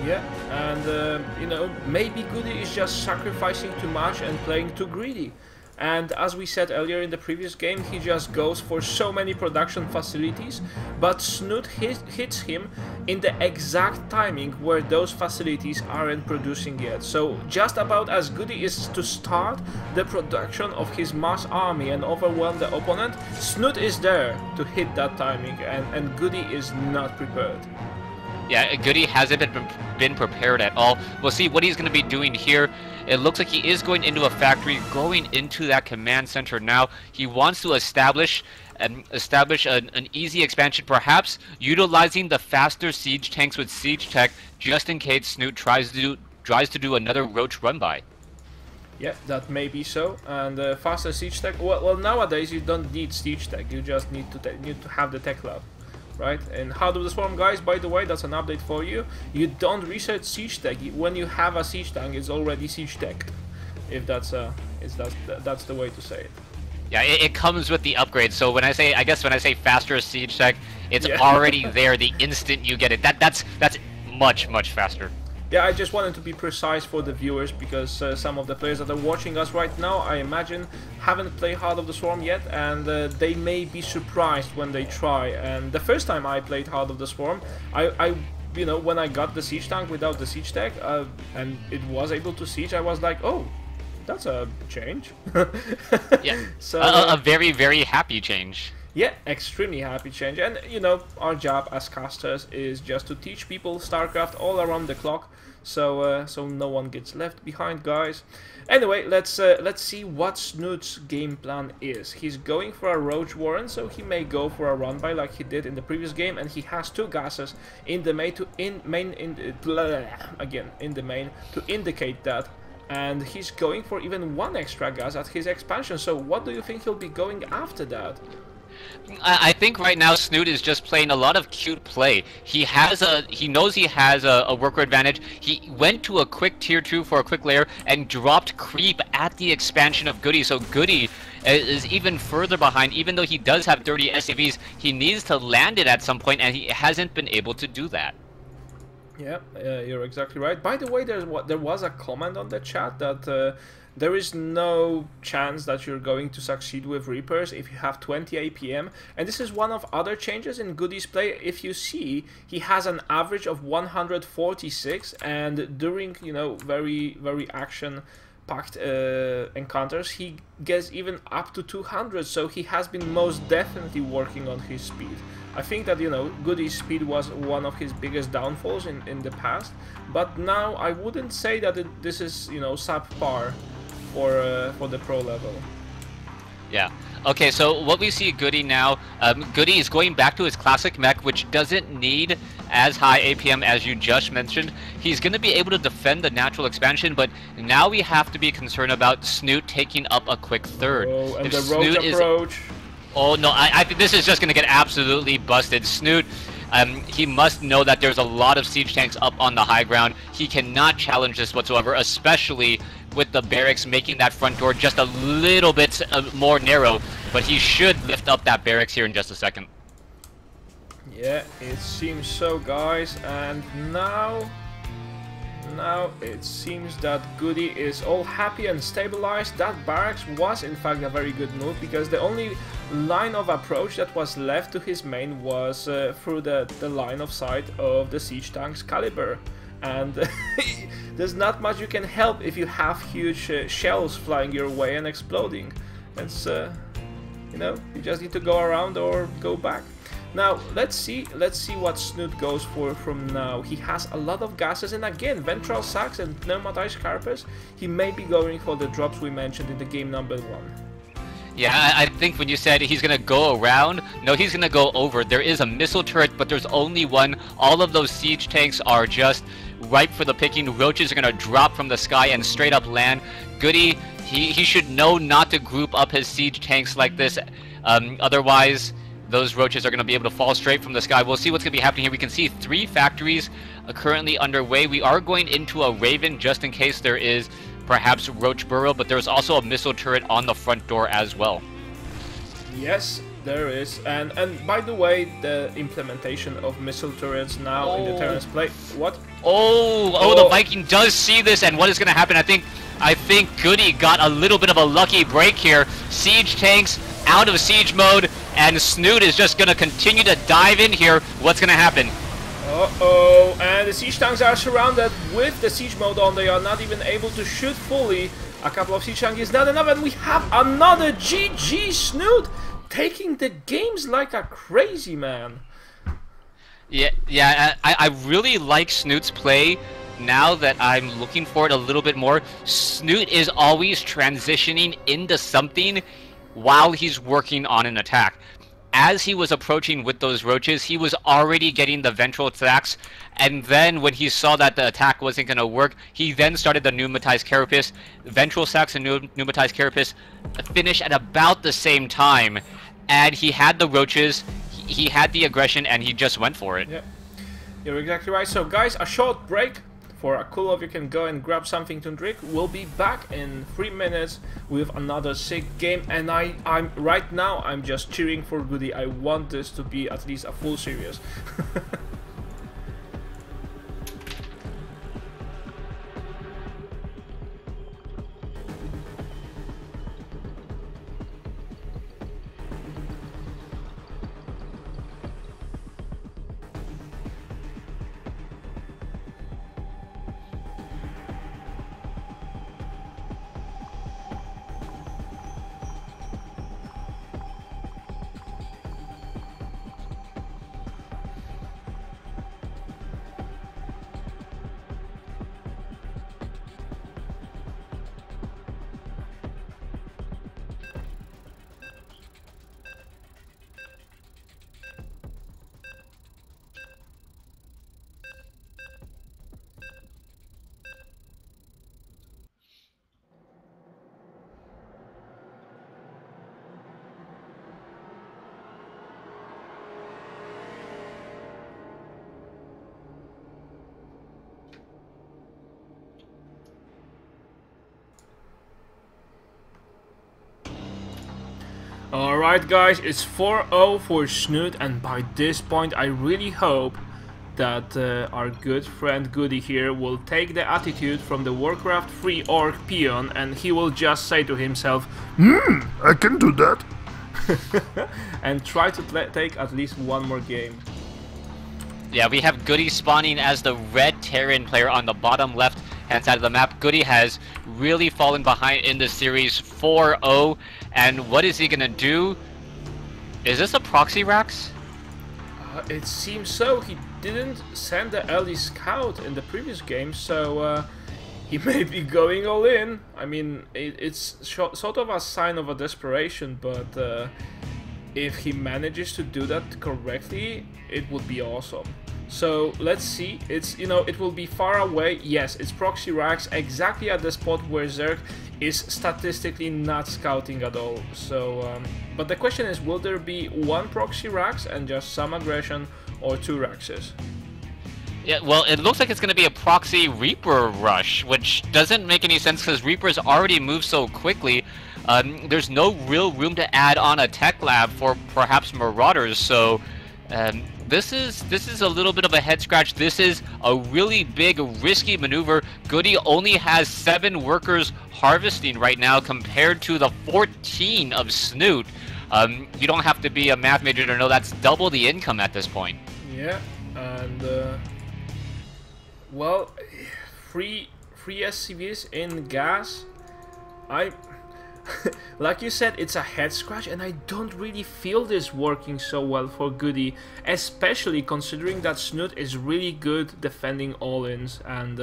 Yeah, and you know, maybe GoOdy is just sacrificing too much and playing too greedy. And as we said earlier in the previous game, he just goes for so many production facilities, but Snute hits him in the exact timing where those facilities aren't producing yet. So just about as GoOdy is to start the production of his mass army and overwhelm the opponent, Snute is there to hit that timing, and GoOdy is not prepared. Yeah, GoOdy hasn't been prepared at all. We'll see what he's going to be doing here. It looks like he is going into a factory, going into that command center now. He wants to establish an easy expansion, perhaps utilizing the faster siege tanks with siege tech, just in case Snute tries to do another roach run by. Yeah, that may be so. And faster siege tech. Well, nowadays you don't need siege tech. You just need to have the tech lab. Right? And Heart of the Swarm, guys, by the way, that's an update for you. You don't research siege tech. When you have a siege tank, it's already siege tech. If that's That's the way to say it. Yeah, it comes with the upgrade. So when I say, I guess when I say faster siege tech, it's already there the instant you get it. That's much faster. Yeah, I just wanted to be precise for the viewers because some of the players that are watching us right now, I imagine, haven't played Heart of the Swarm yet, and they may be surprised when they try. And the first time I played Heart of the Swarm, I you know, when I got the siege tank without the siege tech, and it was able to siege, I was like, oh, that's a change. Yeah, so a very happy change. yeah, extremely happy change. And you know, our job as casters is just to teach people StarCraft all around the clock, so so no one gets left behind, guys. Anyway, let's see what Snute's game plan is. He's going for a Roach Warren, so he may go for a run by like he did in the previous game, and he has 2 gases in the main to indicate that. And he's going for even 1 extra gas at his expansion. So what do you think he'll be going after that? I think right now Snute is just playing a lot of cute play. He knows he has a worker advantage. He went to a quick tier 2 for a quick layer and dropped creep at the expansion of GoOdy. So GoOdy is even further behind. Even though he does have 30 SCVs, he needs to land it at some point, and he hasn't been able to do that. Yeah, you're exactly right. By the way, there was a comment on the chat that there is no chance that you're going to succeed with Reapers if you have 20 APM, and this is one of other changes in GoOdy's play. If you see, he has an average of 146, and during, you know, very action-packed encounters, he gets even up to 200. So he has been most definitely working on his speed. I think that, you know, GoOdy's speed was one of his biggest downfalls in the past, but now I wouldn't say that this is, you know, subpar for the pro level. Yeah. Okay, so what we see GoOdy now, GoOdy is going back to his classic mech, which doesn't need as high APM as you just mentioned. He's going to be able to defend the natural expansion, but now we have to be concerned about Snute taking up a quick third. Oh, and if the roach approach. Oh no, I think this is just going to get absolutely busted. Snute, he must know that there's a lot of siege tanks up on the high ground. He cannot challenge this whatsoever, especially with the barracks making that front door just a little bit more narrow. But he should lift up that barracks here in just a second. Yeah, it seems so, guys. And now it seems that GoOdy is all happy and stabilized. That barracks was in fact a very good move, because the only line of approach that was left to his main was through the line of sight of the siege tank's caliber. And there's not much you can help if you have huge shells flying your way and exploding. It's you know, you just need to go around or go back. Now let's see what Snute goes for from now. He has a lot of gases, and again, ventral sacs and pneumatized carpets. He may be going for the drops we mentioned in the game number 1. Yeah, I think when you said he's gonna go around, no, he's gonna go over. There is a missile turret, but there's only one. All of those siege tanks are just ripe for the picking. Roaches are gonna drop from the sky and straight up land. GoOdy, he should know not to group up his siege tanks like this. Otherwise, those roaches are going to be able to fall straight from the sky. We'll see what's going to be happening here. We can see 3 factories currently underway. We are going into a Raven just in case there is perhaps roach burrow, but there's also a missile turret on the front door as well. Yes, there is. And by the way, the implementation of missile turrets now in the Terran's play. What? Oh, the Viking does see this, and what is going to happen? I think GoOdy got a little bit of a lucky break here. Siege tanks out of siege mode, and Snute is just going to continue to dive in here. What's going to happen? Uh-oh, and the siege tanks are surrounded with the siege mode on. They are not even able to shoot fully. A couple of siege tanks is not enough, and we have another GG Snute taking the games like a crazy man. Yeah, I really like Snute's play. Now that I'm looking for it a little bit more, Snute is always transitioning into something while he's working on an attack. As he was approaching with those roaches, he was already getting the ventral attacks, and then when he saw that the attack wasn't going to work, he then started the pneumatized carapace. Ventral sacs and pneumatized carapace finish at about the same time, and he had the roaches, he had the aggression, and he just went for it. Yeah, you're exactly right. So guys, a short break for a cool off, you can go and grab something to drink. We'll be back in 3 minutes with another sick game, and I'm right now I'm just cheering for GoOdy. I want this to be at least a full series. Alright guys, it's 4-0 for Snute, and by this point I really hope that our good friend GoOdy here will take the attitude from the Warcraft 3 orc peon, and he will just say to himself, I can do that. and try to take at least one more game. Yeah, we have GoOdy spawning as the red Terran player on the bottom left hand side of the map. GoOdy has really fallen behind in the series 4-0, and what is he gonna do? Is this a proxy Rax? It seems so. He didn't send the early scout in the previous game, so he may be going all in. I mean, it's sort of a sign of a desperation, but if he manages to do that correctly, it would be awesome. So let's see. It's, you know, it will be far away. Yes, it's proxy Rax exactly at the spot where Zerg is statistically not scouting at all. So, but the question is, will there be one proxy Rax and just some aggression, or two Raxes? Yeah, well, it looks like it's going to be a proxy Reaper rush, which doesn't make any sense because Reapers already move so quickly. There's no real room to add on a tech lab for perhaps Marauders, so this is a little bit of a head scratch. This is a really big, risky maneuver. GoOdy only has 7 workers harvesting right now compared to the 14 of Snute. You don't have to be a math major to know that's double the income at this point. Yeah, and well, free SCVs in gas. Like you said, it's a head scratch, and I don't really feel this working so well for GoOdy, especially considering that Snute is really good defending all-ins, and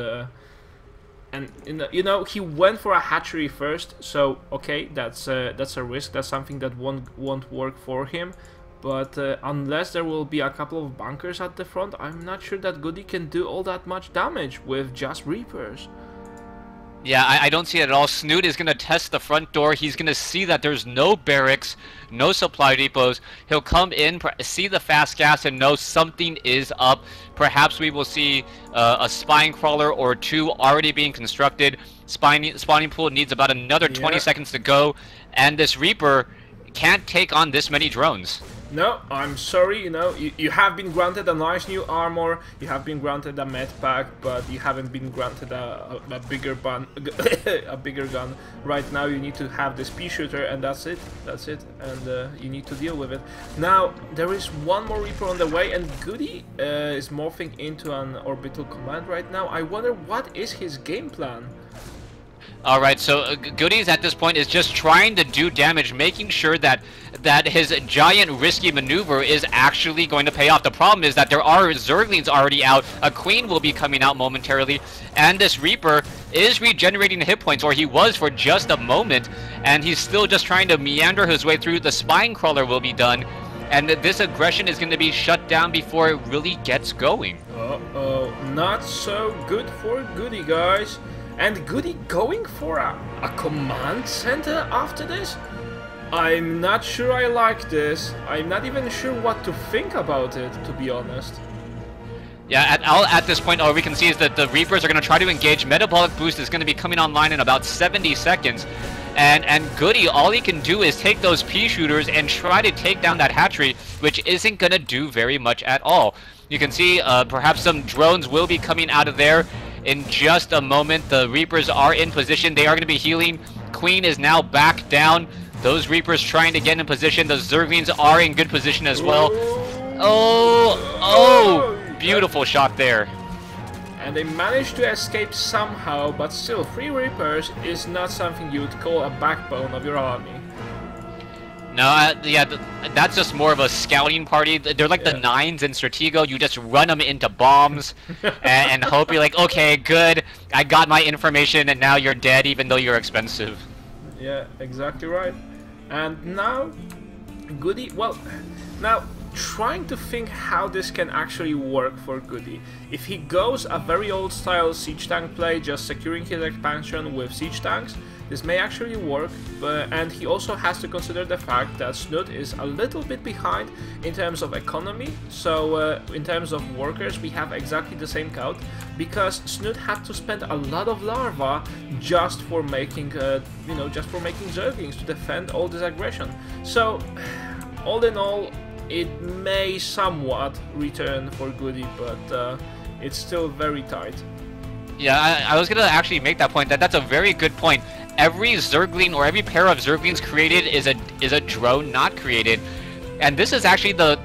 you know, he went for a hatchery first, so okay, that's a risk. That's something that won't work for him. But unless there will be a couple of bunkers at the front, I'm not sure that GoOdy can do all that much damage with just Reapers. Yeah, I don't see it at all. Snute is going to test the front door. He's going to see that there's no barracks, no supply depots. He'll come in, see the fast gas, and know something is up. Perhaps we will see a spine crawler or 2 already being constructed. Spawning pool needs about another 20 seconds to go, and this Reaper can't take on this many drones. No, I'm sorry, you know, you have been granted a nice new armor, you have been granted a med pack, but you haven't been granted a bigger a bigger gun. Right now you need to have this pea shooter, and that's it, and you need to deal with it. Now, there is one more Reaper on the way, and GoOdy is morphing into an orbital command right now. I wonder what is his game plan? Alright, so GoOdy's at this point is just trying to do damage, making sure that his giant risky maneuver is actually going to pay off. The problem is that there are Zerglings already out, a Queen will be coming out momentarily, and this Reaper is regenerating hit points, or he was for just a moment, and he's still just trying to meander his way through. The Spine Crawler will be done, and this aggression is going to be shut down before it really gets going. Uh-oh, not so good for GoOdy, guys. And GoOdy going for a command center after this? I'm not sure I like this. I'm not even sure what to think about it, to be honest. Yeah, at this point, all we can see is that the Reapers are going to try to engage. Metabolic Boost is going to be coming online in about 70 seconds. And GoOdy, all he can do is take those pea shooters and try to take down that hatchery, which isn't going to do very much at all. You can see perhaps some drones will be coming out of there in just a moment. The Reapers are in position. They are going to be healing. Queen is now back down. Those Reapers trying to get in position. The Zerglings are in good position as well. Oh, beautiful shot there. And they managed to escape somehow, but still, 3 Reapers is not something you would call a backbone of your army. No, yeah, that's just more of a scouting party. They're like the 9s in Stratego. You just run them into bombs and hope you're like, okay, good, I got my information, and now you're dead even though you're expensive. Yeah, exactly right. And now, GoOdy, well, now, trying to think how this can actually work for GoOdy. If he goes a very old style siege tank play, just securing his expansion with siege tanks, this may actually work, and he also has to consider the fact that Snute is a little bit behind in terms of economy. So in terms of workers, we have exactly the same count, because Snute had to spend a lot of larva just for making, just for making Zerglings to defend all this aggression. So all in all, it may somewhat return for GoOdy, but it's still very tight. Yeah, I was gonna actually make that point. That's a very good point. Every Zergling or every pair of Zerglings created is a drone not created, and this is actually well,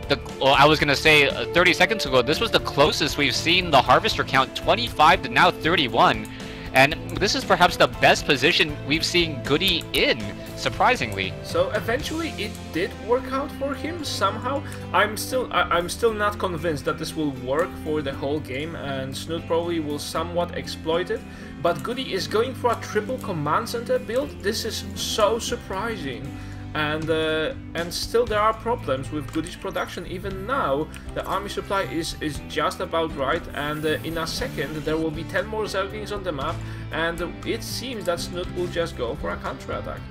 I was gonna say 30 seconds ago, this was the closest we've seen the harvester count, 25 to now 31, and this is perhaps the best position we've seen GoOdy in, surprisingly. So eventually it did work out for him somehow. I'm still not convinced that this will work for the whole game, and Snute probably will somewhat exploit it. But GoOdy is going for a triple command center build. This is so surprising. And still there are problems with GoOdy's production. Even now, the army supply is just about right, and in a second there will be 10 more Zerglings on the map, and it seems that Snute will just go for a counterattack.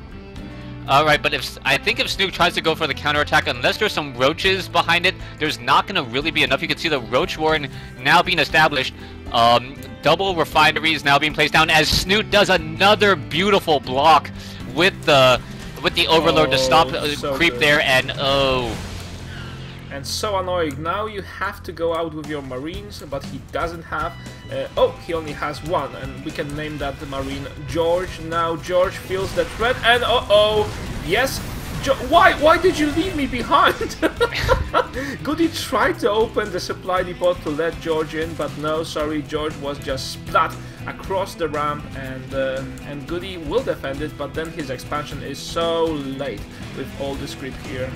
Alright, but I think if Snute tries to go for the counterattack, unless there's some roaches behind it, there's not going to really be enough. You can see the roach warren now being established. Double refineries now being placed down as Snute does another beautiful block with the Overlord to stop so creep good. there, and And so annoying. Now you have to go out with your Marines, but he doesn't have... he only has one, and we can name that the Marine George. Now George feels the threat, and yes, why did you leave me behind? GoOdy tried to open the supply depot to let George in, but no, sorry, George was just splat across the ramp, and GoOdy will defend it, but then his expansion is so late with all this creep here.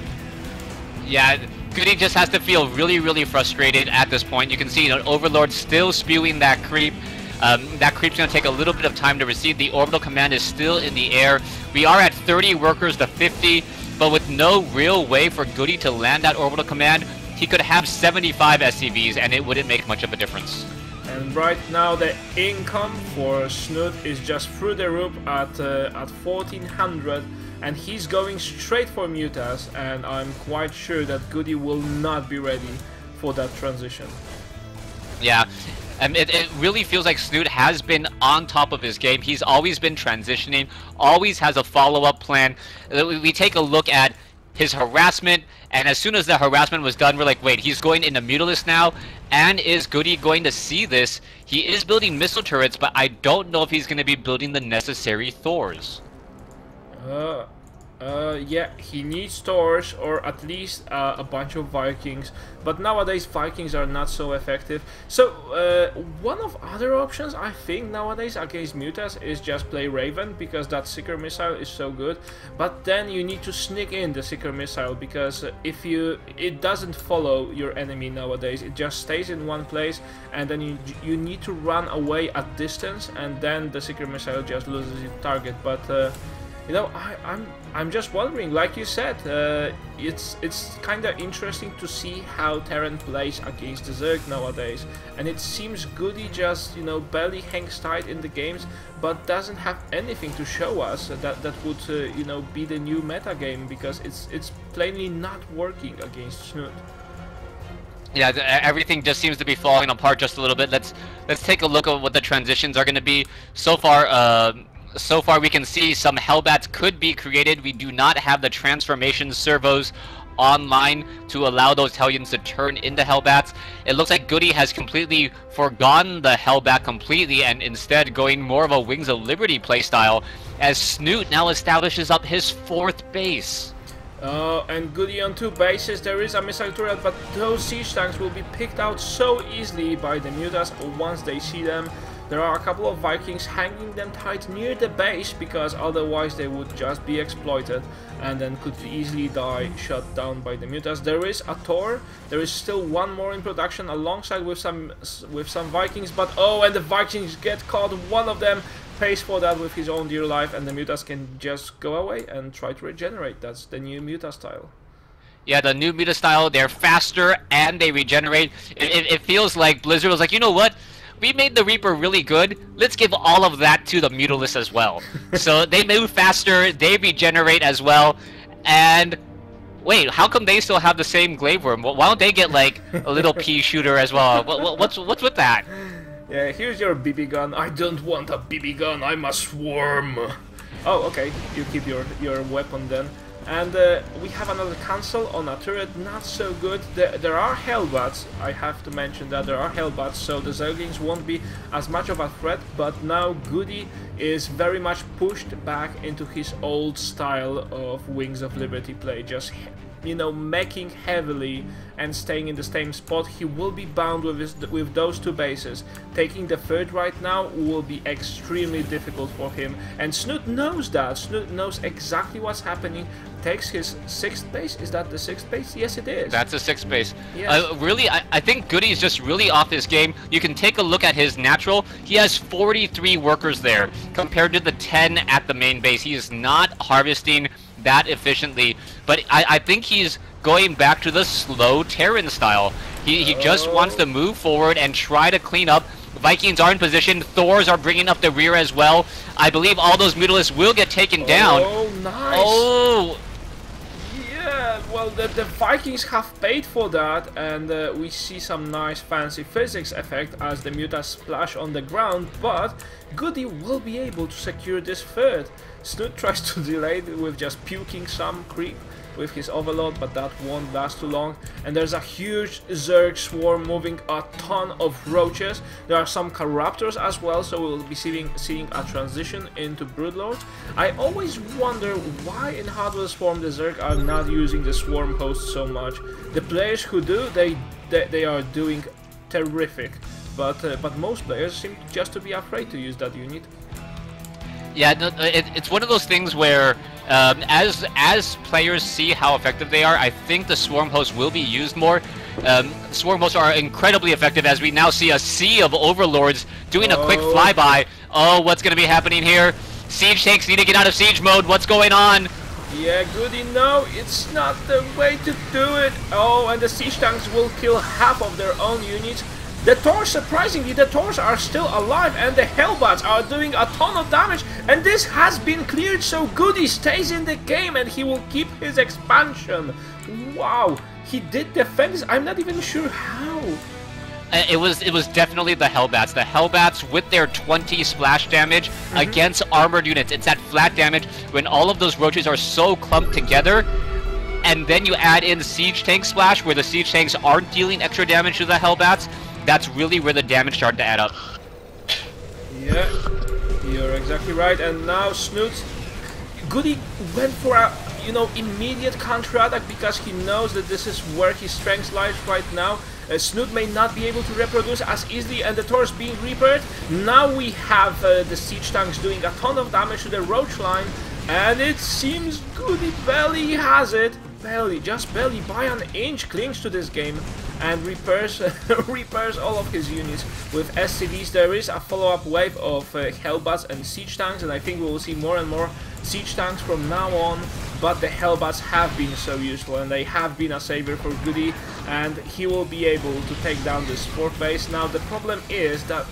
yeah, GoOdy just has to feel really, really frustrated at this point. You can see Overlord still spewing that creep. That creep's going to take a little bit of time to receive. The orbital command is still in the air. We are at 30 workers to 50, but with no real way for GoOdy to land that orbital command, he could have 75 SCVs and it wouldn't make much of a difference. And right now the income for Snute is just through the roof at 1400, and he's going straight for Mutas, and I'm quite sure that GoOdy will not be ready for that transition. Yeah, it really feels like Snute has been on top of his game. He's always been transitioning, always has a follow-up plan. We take a look at his harassment, and as soon as the harassment was done, we're like, wait, he's going into Mutalist now, and is GoOdy going to see this? He is building missile turrets, but I don't know if he's going to be building the necessary Thors. Yeah, he needs Thors, or at least a bunch of Vikings, but nowadays Vikings are not so effective. So one of other options I think nowadays against Mutas is just play Raven, because that Seeker missile is so good, but then you need to sneak in the Seeker missile, because it doesn't follow your enemy nowadays, it just stays in one place, and then you need to run away at distance, and then the Seeker missile just loses its target. But you know, I'm just wondering, like you said, it's kind of interesting to see how Terran plays against the Zerg nowadays, and it seems GoOdy just, barely hangs tight in the games, but doesn't have anything to show us that would, be the new meta game, because it's plainly not working against Snute. Yeah, everything just seems to be falling apart just a little bit. Let's take a look at what the transitions are going to be. So far we can see some Hellbats could be created. We do not have the transformation servos online to allow those Hellions to turn into Hellbats. It looks like GoOdy has completely forgotten the Hellbat completely and instead going more of a Wings of Liberty playstyle as Snute now establishes up his 4th base. And GoOdy on 2 bases. There is a missile turret, but those siege tanks will be picked out so easily by the Mutas once they see them. There are a couple of Vikings hanging them tight near the base because otherwise they would just be exploited and then could easily die shot down by the Mutas. There is a Thor. There is still one more in production alongside with some Vikings, but oh, and the Vikings get caught. One of them pays for that with his own dear life, and the Mutas can just go away and try to regenerate. That's the new Muta style. Yeah, the new Muta style, they're faster and they regenerate. It feels like Blizzard was like, you know what? We made the Reaper really good. Let's give all of that to the Mutalisk as well. So they move faster, they regenerate as well. And wait, how come they still have the same Glaive Worm? Why don't they get like a little pea shooter as well? What's with that? Yeah, here's your BB gun. I don't want a BB gun, I'm a swarm. Oh, okay, you keep your weapon then. And we have another cancel on a turret, not so good. There are Hellbats, I have to mention that there are Hellbats, so the Zerglings won't be as much of a threat, but now GoOdy is very much pushed back into his old style of Wings of Liberty play, just, you know, meching heavily and staying in the same spot. He will be bound with those 2 bases. Taking the 3rd right now will be extremely difficult for him, and Snute knows that. Snute knows exactly what's happening. Takes his 6th base. Is that the 6th base? Yes, it is. That's the 6th base. Yes. Really, I think GoOdy is just really off his game. You can take a look at his natural. He has 43 workers there compared to the 10 at the main base. He is not harvesting that efficiently, but I think he's going back to the slow Terran style. He just wants to move forward and try to clean up. Vikings are in position. Thors are bringing up the rear as well. I believe all those Mutalisks will get taken down. Oh, nice. Oh. Yeah, well, the Vikings have paid for that, and we see some nice fancy physics effect as the Mutas splash on the ground, but GoOdy will be able to secure this 3rd. Snute tries to delay it with just puking some creep with his Overload, but that won't last too long. And there's a huge Zerg swarm moving a ton of roaches. There are some Corruptors as well, so we'll be seeing a transition into Broodlords. I always wonder why in Hardware Swarm the Zerg are not using the Swarm host so much. The players who do, they are doing terrific, but most players seem just to be afraid to use that unit. Yeah, no, it's one of those things where as players see how effective they are, I think the Swarm hosts will be used more. Swarm hosts are incredibly effective as we now see a sea of Overlords doing a quick flyby. Oh, what's going to be happening here? Siege tanks need to get out of siege mode. What's going on? Yeah, GoOdy, no, it's not the way to do it. Oh, and the siege tanks will kill half of their own units. The Thors, surprisingly, the Thors are still alive, and the Hellbats are doing a ton of damage, and this has been cleared, so GoOdy stays in the game and he will keep his expansion. Wow, he did defend this. I'm not even sure how. It was definitely the Hellbats. The Hellbats with their 20 splash damage against armored units. It's that flat damage when all of those roaches are so clumped together. And then you add in Siege Tank Splash, where the Siege Tanks aren't dealing extra damage to the Hellbats. That's really where the damage started to add up. Yeah, you're exactly right. And now Snute, GoOdy went for a, you know, immediate counter-attack because he knows that this is where his strength lies right now. Snute may not be able to reproduce as easily, and the Thors being repaired. Now we have the siege tanks doing a ton of damage to the roach line, and it seems GoOdy barely has it. Barely, just barely by an inch clings to this game and repairs repairs all of his units with SCVs. There is a follow-up wave of Hellbats and siege tanks, and I think we will see more and more siege tanks from now on. But the Hellbats have been so useful, and they have been a savior for GoOdy, and he will be able to take down this 4th base. Now the problem is that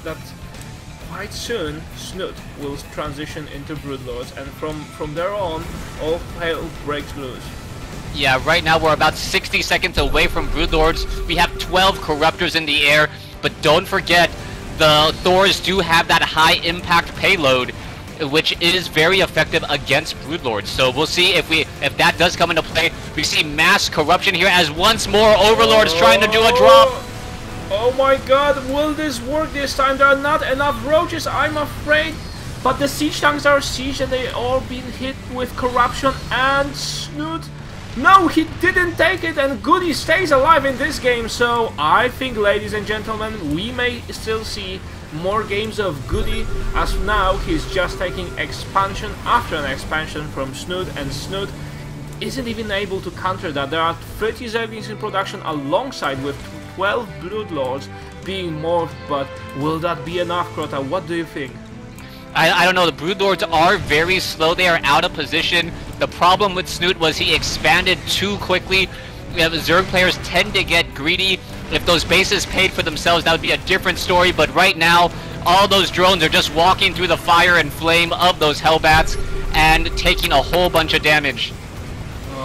quite soon Snute will transition into Broodlords, and from there on all hell breaks loose. Yeah, right now we're about 60 seconds away from Broodlords. We have 12 Corruptors in the air, but don't forget, the Thors do have that high impact payload, which is very effective against Broodlords. So we'll see if that does come into play. We see mass corruption here as once more Overlord's trying to do a drop. Oh my god, will this work this time? There are not enough roaches, I'm afraid. But the siege tanks are siege and they all been hit with corruption, and Snute, no, he didn't take it, and GoOdy stays alive in this game. So I think, ladies and gentlemen, we may still see more games of GoOdy, as now he's just taking expansion after an expansion from Snute, and Snute isn't even able to counter that. There are 30 Zerglings in production alongside with 12 Broodlords being morphed, but will that be enough, Crota? What do you think? I don't know, the Broodlords are very slow, they are out of position. The problem with Snute was he expanded too quickly. Zerg players tend to get greedy. If those bases paid for themselves, that would be a different story, but right now, all those drones are just walking through the fire and flame of those Hellbats and taking a whole bunch of damage.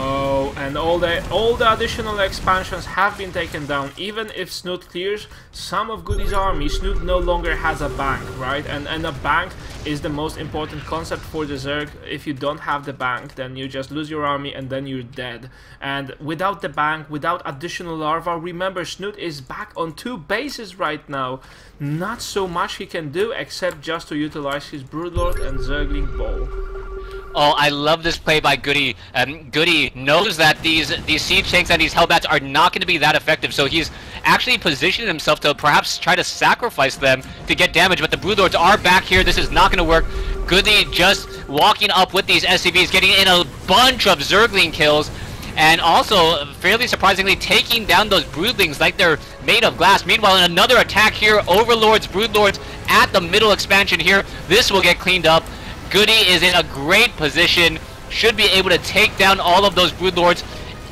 Oh, and all the additional expansions have been taken down. Even if Snute clears some of GoOdy's army, Snute no longer has a bank, right? And a bank is the most important concept for the Zerg. If you don't have the bank, then you just lose your army and then you're dead. And without the bank, without additional larva, remember Snute is back on 2 bases right now. Not so much he can do except just to utilize his Broodlord and Zergling Ball. Oh, I love this play by GoOdy. GoOdy knows that these siege tanks and these Hellbats are not going to be that effective, so he's actually positioned himself to perhaps try to sacrifice them to get damage, but the Broodlords are back here. This is not going to work. GoOdy just walking up with these SCVs, getting in a bunch of Zergling kills, and also, fairly surprisingly, taking down those Broodlings like they're made of glass. Meanwhile, in another attack here, Overlords, Broodlords at the middle expansion here. This will get cleaned up. GoOdy is in a great position, should be able to take down all of those Broodlords,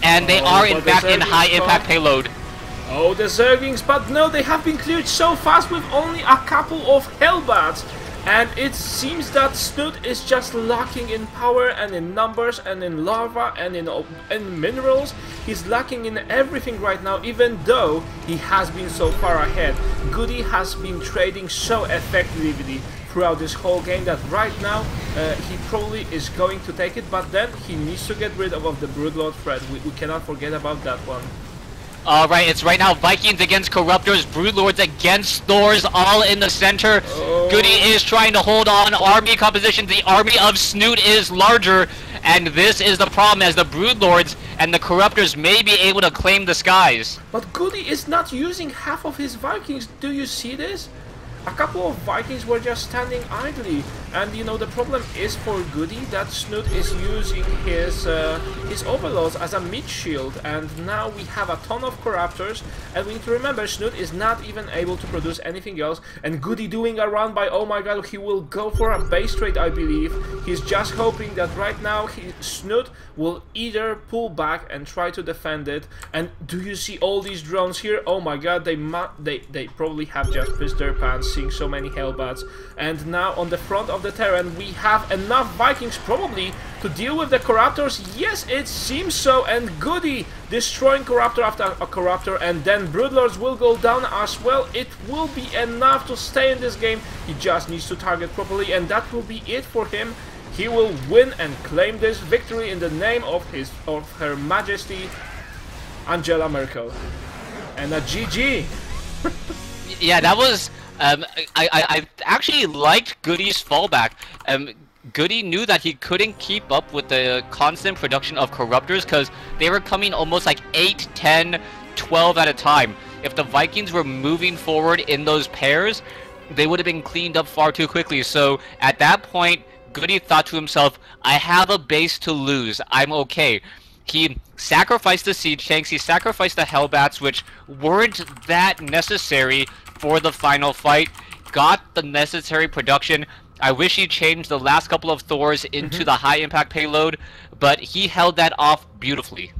and they are in fact in high impact payload. Oh, the Zerglings, but no, they have been cleared so fast with only a couple of Hellbats. And it seems that Snute is just lacking in power and in numbers and in larva and in minerals. He's lacking in everything right now, even though he has been so far ahead. GoOdy has been trading so effectively throughout this whole game that right now he probably is going to take it, but then he needs to get rid of the Broodlord threat. We cannot forget about that one. Alright, it's right now Vikings against Corruptors, Broodlords against Thors, all in the center. Oh. GoOdy is trying to hold on. Army composition, the army of Snute is larger, and this is the problem, as the Broodlords and the Corruptors may be able to claim the skies. But GoOdy is not using half of his Vikings. Do you see this? A couple of Vikings were just standing idly, and you know the problem is for GoOdy that Snute is using his Overlords as a mid shield, and now we have a ton of Corruptors, and we need to remember Snute is not even able to produce anything else, and GoOdy doing a run by, oh my god, he will go for a base trade, I believe. He's just hoping that right now Snute will either pull back and try to defend it. And do you see all these drones here? Oh my god, they probably have just pissed their pants seeing so many Hellbats. And now on the front of the Terran we have enough Vikings probably to deal with the Corruptors. Yes, it seems so, and GoOdy destroying Corruptor after a Corruptor, and then Broodlords will go down as well. It will be enough to stay in this game. He just needs to target properly, and that will be it for him. He will win and claim this victory in the name of Her Majesty Angela Merkel. And a GG. Yeah, that was I actually liked GoOdy's fallback. GoOdy knew that he couldn't keep up with the constant production of Corruptors because they were coming almost like 8, 10, 12 at a time. If the Vikings were moving forward in those pairs, they would have been cleaned up far too quickly. So at that point, GoOdy thought to himself, I have a base to lose, I'm okay. He sacrificed the siege tanks, he sacrificed the Hellbats, which weren't that necessary for the final fight, got the necessary production. I wish he changed the last couple of Thors into the high impact payload, but he held that off beautifully.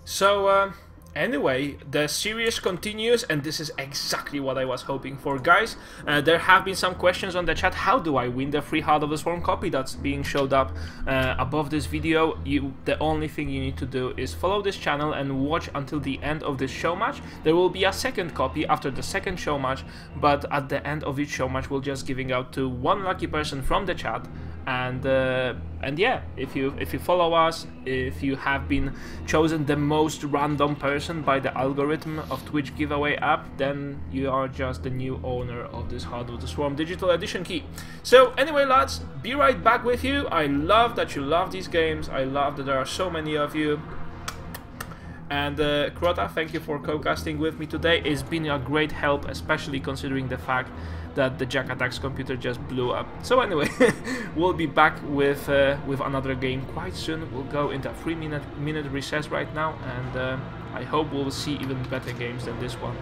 So, Anyway, the series continues, and this is exactly what I was hoping for, guys. There have been some questions on the chat. How do I win the free Heart of the Swarm copy that's being showed up above this video? The only thing you need to do is follow this channel and watch until the end of this show match. There will be a second copy after the second show match, but at the end of each show match, we'll just giving out to one lucky person from the chat. And yeah, if you follow us, if you have been chosen the most random person by the algorithm of Twitch giveaway app, then you are just the new owner of this Heart of the Swarm digital edition key. So anyway, lads, be right back with you. I love that you love these games. I love that there are so many of you. And Crota, thank you for co-casting with me today. It's been a great help, especially considering the fact that the Jack Attacks computer just blew up. So anyway, we'll be back with another game quite soon. We'll go into a 3-minute recess right now, and I hope we'll see even better games than this one.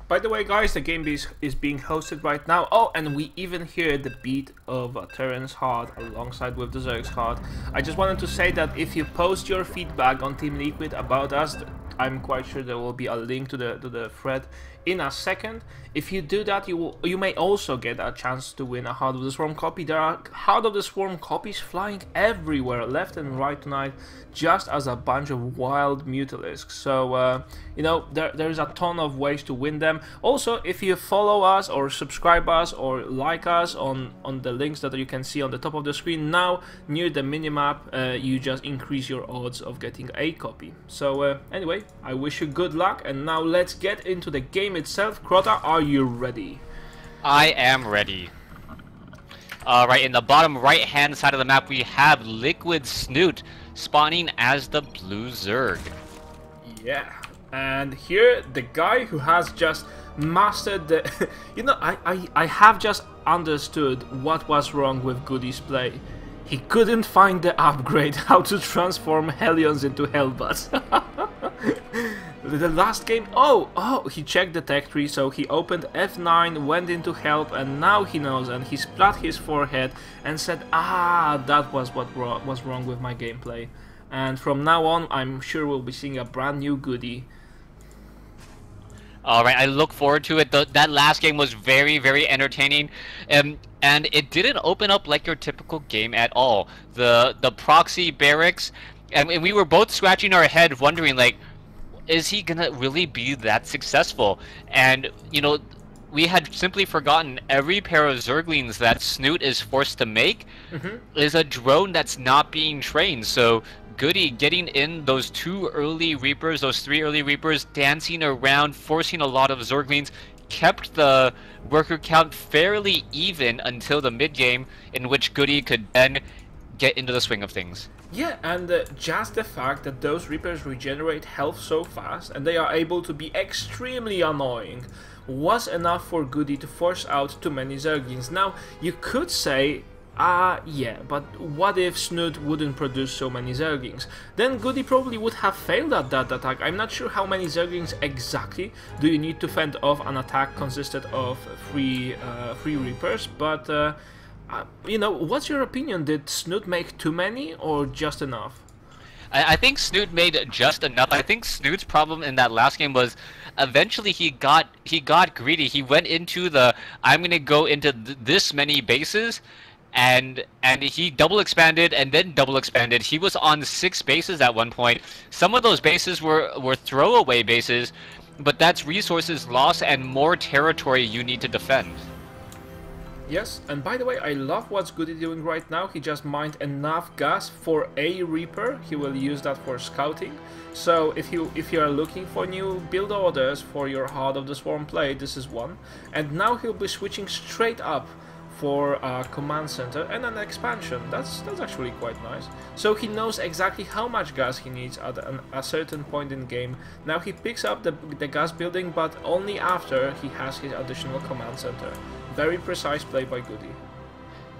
By the way, guys, the game is being hosted right now. Oh, and we even hear the beat of Terran's heart alongside with the Zerg's heart. I just wanted to say that if you post your feedback on Team Liquid about us, I'm quite sure there will be a link to the thread in a second. If you do that, you may also get a chance to win a Heart of the Swarm copy. There are Heart of the Swarm copies flying everywhere, left and right tonight, just as a bunch of wild Mutalisks. So you know, there's a ton of ways to win them. Also, if you follow us or subscribe us or like us on the links that you can see on the top of the screen now near the minimap, you just increase your odds of getting a copy. So anyway, I wish you good luck, and now let's get into the game itself. Crota, are you ready? I am ready. Right, in the bottom right hand side of the map we have Liquid Snute spawning as the blue Zerg. Yeah, And here, the guy who has just mastered the... you know, I have just understood what was wrong with GoOdy's play. He couldn't find the upgrade how to transform Hellions into Hellbats. The last game... Oh, he checked the tech tree, so he opened F9, went into help, and now he knows, and he splat his forehead and said, ah, that was what was wrong with my gameplay. And from now on, I'm sure we'll be seeing a brand new GoOdy. Alright, I look forward to it. That last game was very, very entertaining. And it didn't open up like your typical game at all. The proxy barracks, and we were both scratching our head wondering, like, is he gonna really be that successful? And, you know, we had simply forgotten every pair of Zerglings that Snute is forced to make is a drone that's not being trained. So GoOdy getting in those 2 early Reapers, those 3 early Reapers, dancing around, forcing a lot of Zerglings, kept the worker count fairly even until the mid-game, in which GoOdy could then get into the swing of things. Yeah, and just the fact that those Reapers regenerate health so fast, and they are able to be extremely annoying, was enough for GoOdy to force out too many Zerglings. Now, you could say, yeah, but what if Snute wouldn't produce so many Zerglings? Then GoOdy probably would have failed at that attack. I'm not sure how many Zerglings exactly do you need to fend off an attack consisted of 3 Reapers, but you know, what's your opinion? Did Snute make too many or just enough? I think Snute made just enough. I think Snute's problem in that last game was eventually he got greedy. He went into the I'm gonna go into this many bases, and he double expanded and then double expanded. He was on 6 bases at one point. Some of those bases were throwaway bases, but that's resources lost and more territory you need to defend. Yes, and by the way, I love what's GoOdy doing right now. He just mined enough gas for a Reaper. He will use that for scouting. So if you are looking for new build orders for your Heart of the Swarm play, this is one. And now he'll be switching straight up for a command center and an expansion. That's actually quite nice. So he knows exactly how much gas he needs at a certain point in game. Now he picks up the gas building, but only after he has his additional command center. Very precise play by GoOdy.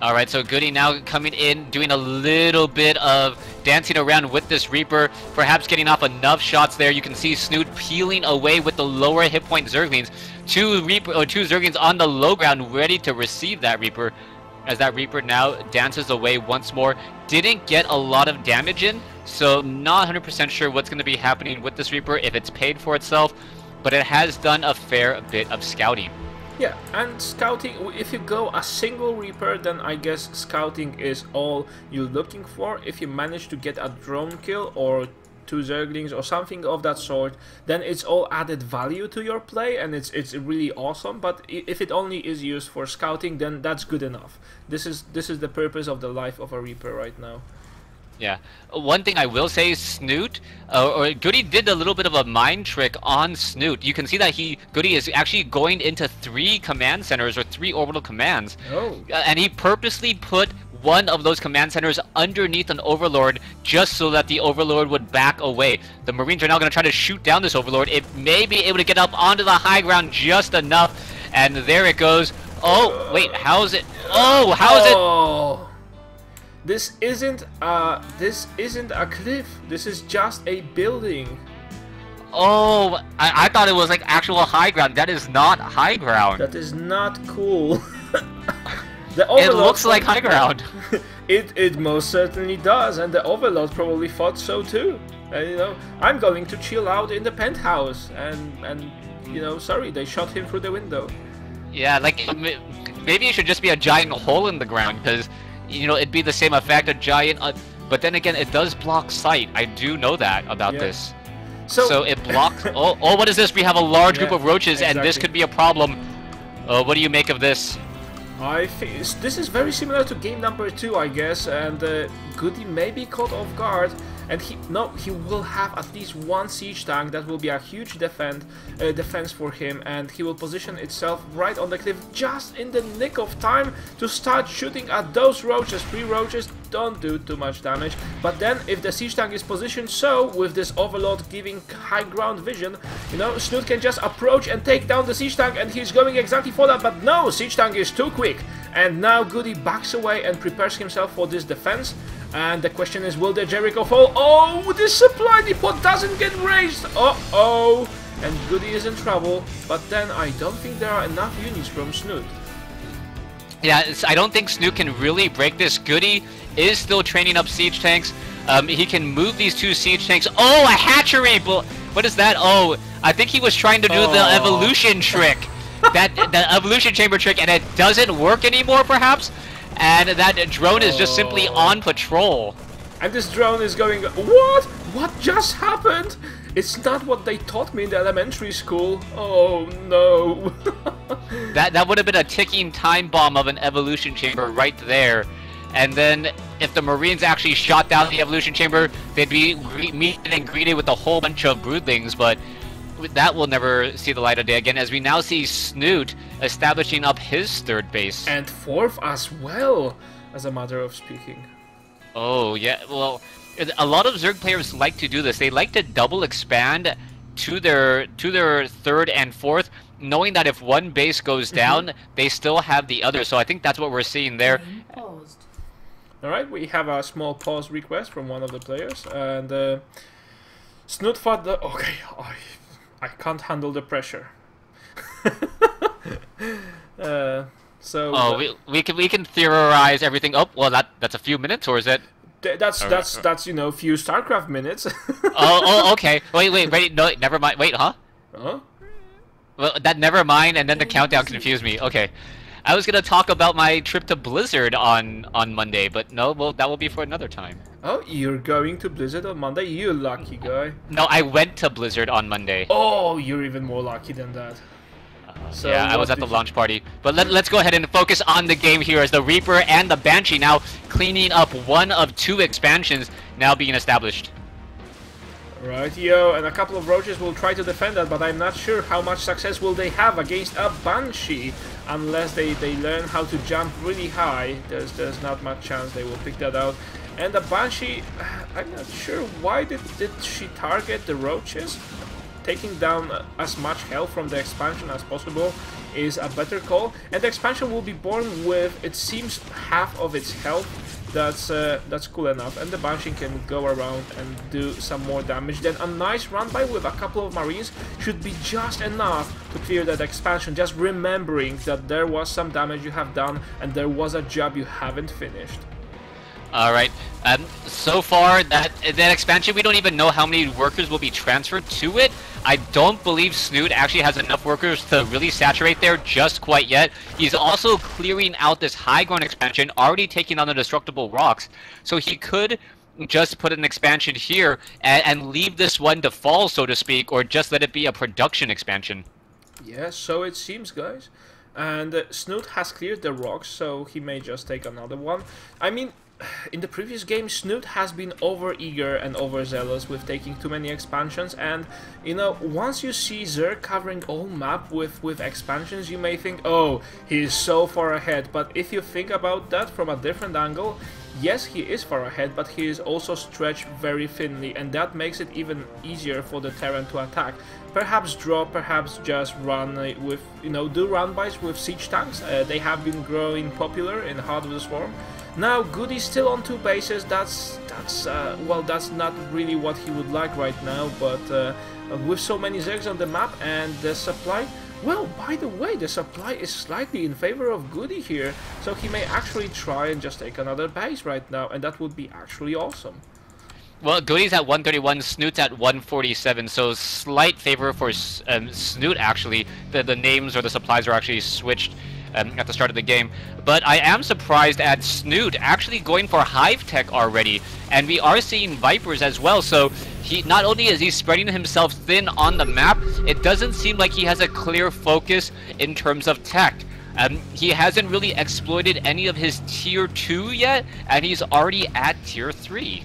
Alright, so GoOdy now coming in, doing a little bit of dancing around with this Reaper, perhaps getting off enough shots there. You can see Snute peeling away with the lower hit point Zerglings. 2 Zerglings on the low ground ready to receive that Reaper, as that Reaper now dances away once more. Didn't get a lot of damage in, so not 100% sure what's going to be happening with this Reaper if it's paid for itself, but it has done a fair bit of scouting. Yeah, and scouting, if you go a single Reaper, then I guess scouting is all you're looking for. If you manage to get a drone kill or 2 Zerglings or something of that sort, then it's all added value to your play, and it's really awesome. But if it only is used for scouting, then that's good enough. This is the purpose of the life of a Reaper right now. Yeah. One thing I will say is Snute, or GoOdy did a little bit of a mind trick on Snute. You can see that GoOdy is actually going into 3 command centers or 3 orbital commands. Oh. And he purposely put one of those command centers underneath an Overlord just so that the Overlord would back away. The Marines are now going to try to shoot down this Overlord. It may be able to get up onto the high ground just enough, and there it goes. Oh, wait, how is it? Oh, how is it? This isn't a cliff. This is just a building. Oh, I thought it was like actual high ground. That is not high ground. That is not cool. It looks like high ground. It most certainly does, and the Overlord probably thought so too. And you know, I'm going to chill out in the penthouse, and you know, sorry, they shot him through the window. Yeah, like maybe it should just be a giant hole in the ground, because you know it'd be the same effect, a giant. But then again, it does block sight. I do know that about this. So it blocks. Oh, what is this? We have a large group of roaches, and this could be a problem. What do you make of this? I think this is very similar to game number 2, I guess, and GoOdy may be caught off guard, and he will have at least one siege tank. That will be a huge defense for him, and he will position itself right on the cliff just in the nick of time to start shooting at those roaches. 3 roaches don't do too much damage, but then if the siege tank is positioned so, with this overload giving high ground vision, you know, Snute can just approach and take down the siege tank, and he's going exactly for that, but no, siege tank is too quick, and now GoOdy backs away and prepares himself for this defense. And the question is, will the Jericho fall? Oh, this supply depot doesn't get raised. Uh-oh. And GoOdy is in trouble. But then I don't think there are enough units from Snute. Yeah, I don't think Snute can really break this. GoOdy is still training up siege tanks. He can move these 2 siege tanks. Oh, a hatchery! What is that? Oh, I think he was trying to do the evolution trick. The evolution chamber trick, and it doesn't work anymore, perhaps? And that drone is just simply on patrol. And this drone is going, what? What just happened? It's not what they taught me in the elementary school. Oh no. that would have been a ticking time bomb of an evolution chamber right there. And then if the Marines actually shot down the evolution chamber, they'd be meeting and greeted with a whole bunch of broodlings, but that will never see the light of day again, as we now see Snute establishing up his 3rd base. And 4th as well, as a matter of speaking. Oh, yeah, well, a lot of Zerg players like to do this. They like to double expand to their 3rd and 4th, knowing that if one base goes down, they still have the other. So I think that's what we're seeing there. Alright, we have a small pause request from one of the players, and Snute thought that, okay, I can't handle the pressure. We can theorize everything. Oh, well, that's a few minutes, or is it? That's you know, few StarCraft minutes. Okay. Wait, no, never mind. Wait, huh? Huh? Well, that never mind, and then the countdown confused me. Okay. I was gonna talk about my trip to Blizzard on Monday, but no, well, that will be for another time. Oh, you're going to Blizzard on Monday? You lucky guy. No, I went to Blizzard on Monday. Oh, you're even more lucky than that. So yeah, I was at the launch party. But let's go ahead and focus on the game here, as the Reaper and the Banshee now cleaning up one of 2 expansions now being established. Right, yo, and a couple of roaches will try to defend that, but I'm not sure how much success will they have against a Banshee. Unless they learn how to jump really high, there's not much chance they will pick that out. And the Banshee, I'm not sure why did she target the roaches. Taking down as much health from the expansion as possible is a better call. And the expansion will be born with, it seems, half of its health. That's cool enough, and the Banshee can go around and do some more damage. Then a nice run by with a couple of Marines should be just enough to clear that expansion, just remembering that there was some damage you have done and there was a job you haven't finished. Alright, so far that expansion, we don't even know how many workers will be transferred to it. I don't believe Snute actually has enough workers to really saturate there just quite yet. He's also clearing out this high ground expansion, already taking on the destructible rocks. So he could just put an expansion here and leave this one to fall, so to speak, or just let it be a production expansion. Yeah, so it seems, guys. And Snute has cleared the rocks, so he may just take another one. I mean, in the previous game, Snute has been over-eager and overzealous with taking too many expansions, and, you know, once you see Zerg covering all map with expansions, you may think, oh, he is so far ahead, but if you think about that from a different angle, yes, he is far ahead, but he is also stretched very thinly, and that makes it even easier for the Terran to attack. Perhaps draw, perhaps just run with, you know, do run-bys with siege tanks. They have been growing popular in Heart of the Swarm. Now, GoOdy's still on 2 bases. Well, that's not really what he would like right now, but with so many Zergs on the map and the supply, well, by the way, the supply is slightly in favor of GoOdy here, so he may actually try and just take another base right now, and that would be actually awesome. Well, GoOdy's at 131, Snute's at 147, so slight favor for Snute, actually. The names or the supplies are actually switched at the start of the game. But I am surprised at Snute actually going for Hive Tech already, and we are seeing Vipers as well, so he not only is he spreading himself thin on the map, it doesn't seem like he has a clear focus in terms of tech. He hasn't really exploited any of his tier 2 yet, and he's already at tier 3.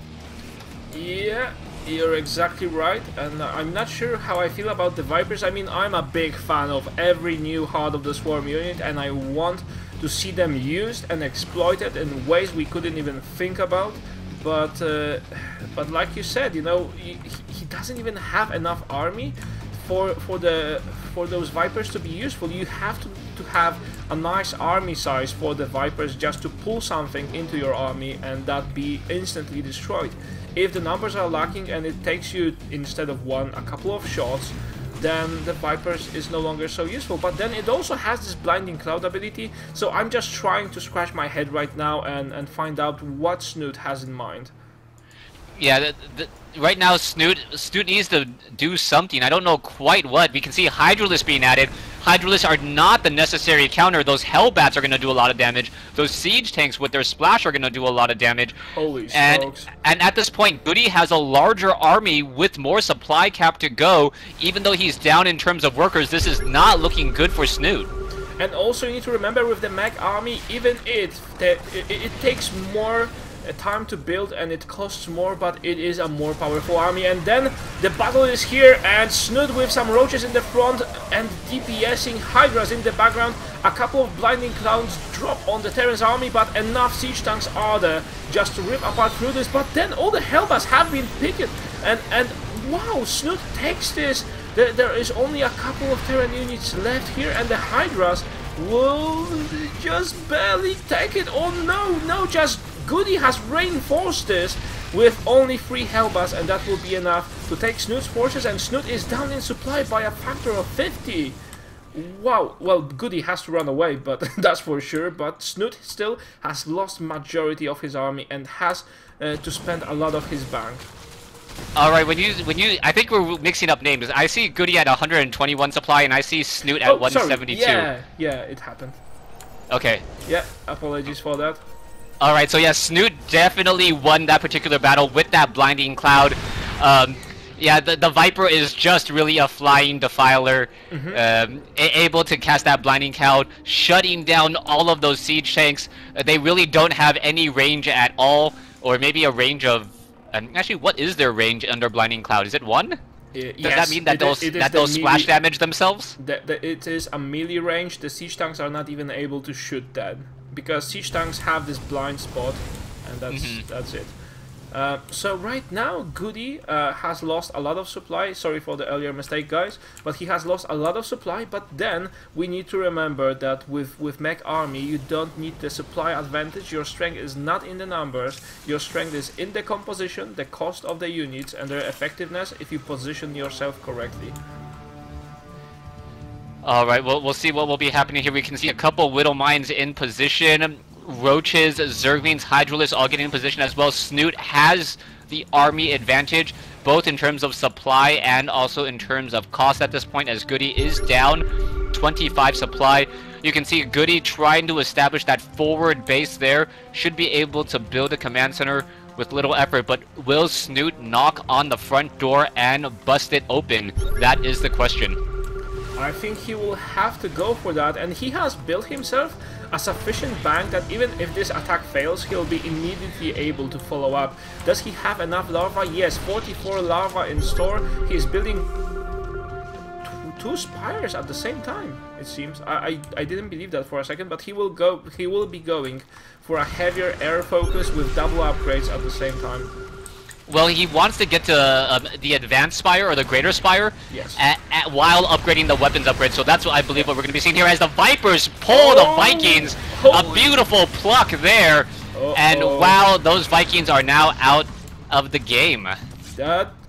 Yeah, you're exactly right, and I'm not sure how I feel about the Vipers. I mean, I'm a big fan of every new Heart of the Swarm unit, and I want to see them used and exploited in ways we couldn't even think about. But like you said, you know, he doesn't even have enough army for those Vipers to be useful. You have to have a nice army size for the Vipers just to pull something into your army and that be instantly destroyed. If the numbers are lacking and it takes you, instead of one, a couple of shots, then the Vipers is no longer so useful. But then it also has this Blinding Cloud ability, so I'm just trying to scratch my head right now and find out what Snute has in mind. Yeah, right now Snute needs to do something. I don't know quite what. We can see Hydralisk being added. Hydralisks are not the necessary counter. Those Hellbats are going to do a lot of damage. Those Siege Tanks with their Splash are going to do a lot of damage. Holy smokes. And at this point, GoOdy has a larger army with more supply cap to go. Even though he's down in terms of workers, this is not looking good for Snute. And also you need to remember with the mech army, even it takes more time to build and it costs more, but it is a more powerful army. And then the battle is here, and Snute with some roaches in the front and DPSing Hydras in the background. A couple of Blinding Clouds drop on the Terran's army, but enough Siege Tanks are there just to rip apart through this. But then all the Hellbats have been picked, and wow, Snute takes this. There is only a couple of Terran units left here, and the Hydras will just barely take it. Oh no, just GoOdy has reinforced this with only 3 Hellbats, and that will be enough to take Snute's forces, and Snute is down in supply by a factor of 50. Wow, well, GoOdy has to run away, but that's for sure. But Snute still has lost majority of his army and has to spend a lot of his bank. All right, when you, I think we're mixing up names. I see GoOdy at 121 supply, and I see Snute at 172. Sorry. Yeah, it happened. Okay. Yeah, apologies for that. All right, so yeah, Snute definitely won that particular battle with that Blinding Cloud. Yeah, the Viper is just really a flying defiler, able to cast that Blinding Cloud, shutting down all of those Siege Tanks. They really don't have any range at all, or maybe a range of... actually, what is their range under Blinding Cloud? Is it 1? Does that mean that they'll splash damage themselves? It is a melee range. The Siege Tanks are not even able to shoot that, because Siege Tanks have this blind spot, and that's it. So right now, GoOdy has lost a lot of supply. Sorry for the earlier mistake, guys, but he has lost a lot of supply. But then we need to remember that with mech army, you don't need the supply advantage. Your strength is not in the numbers. Your strength is in the composition, the cost of the units, and their effectiveness if you position yourself correctly. All right, well, we'll see what will be happening here. We can see a couple Widow Mines in position. Roaches, Zerglings, Hydralisks all getting in position as well. Snute has the army advantage, both in terms of supply and also in terms of cost at this point, as GoOdy is down 25 supply. You can see GoOdy trying to establish that forward base there. Should be able to build a command center with little effort, but will Snute knock on the front door and bust it open? That is the question. I think he will have to go for that, and he has built himself a sufficient bank that even if this attack fails, he'll be immediately able to follow up. Does he have enough larva? Yes, 44 larva in store. He's building two spires at the same time, it seems. I didn't believe that for a second, but he will be going for a heavier air focus with double upgrades at the same time. Well, he wants to get to the Advanced Spire, or the Greater Spire, yes, while upgrading the weapons upgrade. So that's what I believe what we're going to be seeing here as the Vipers pull the Vikings. A beautiful pluck there. And wow, those Vikings are now out of the game.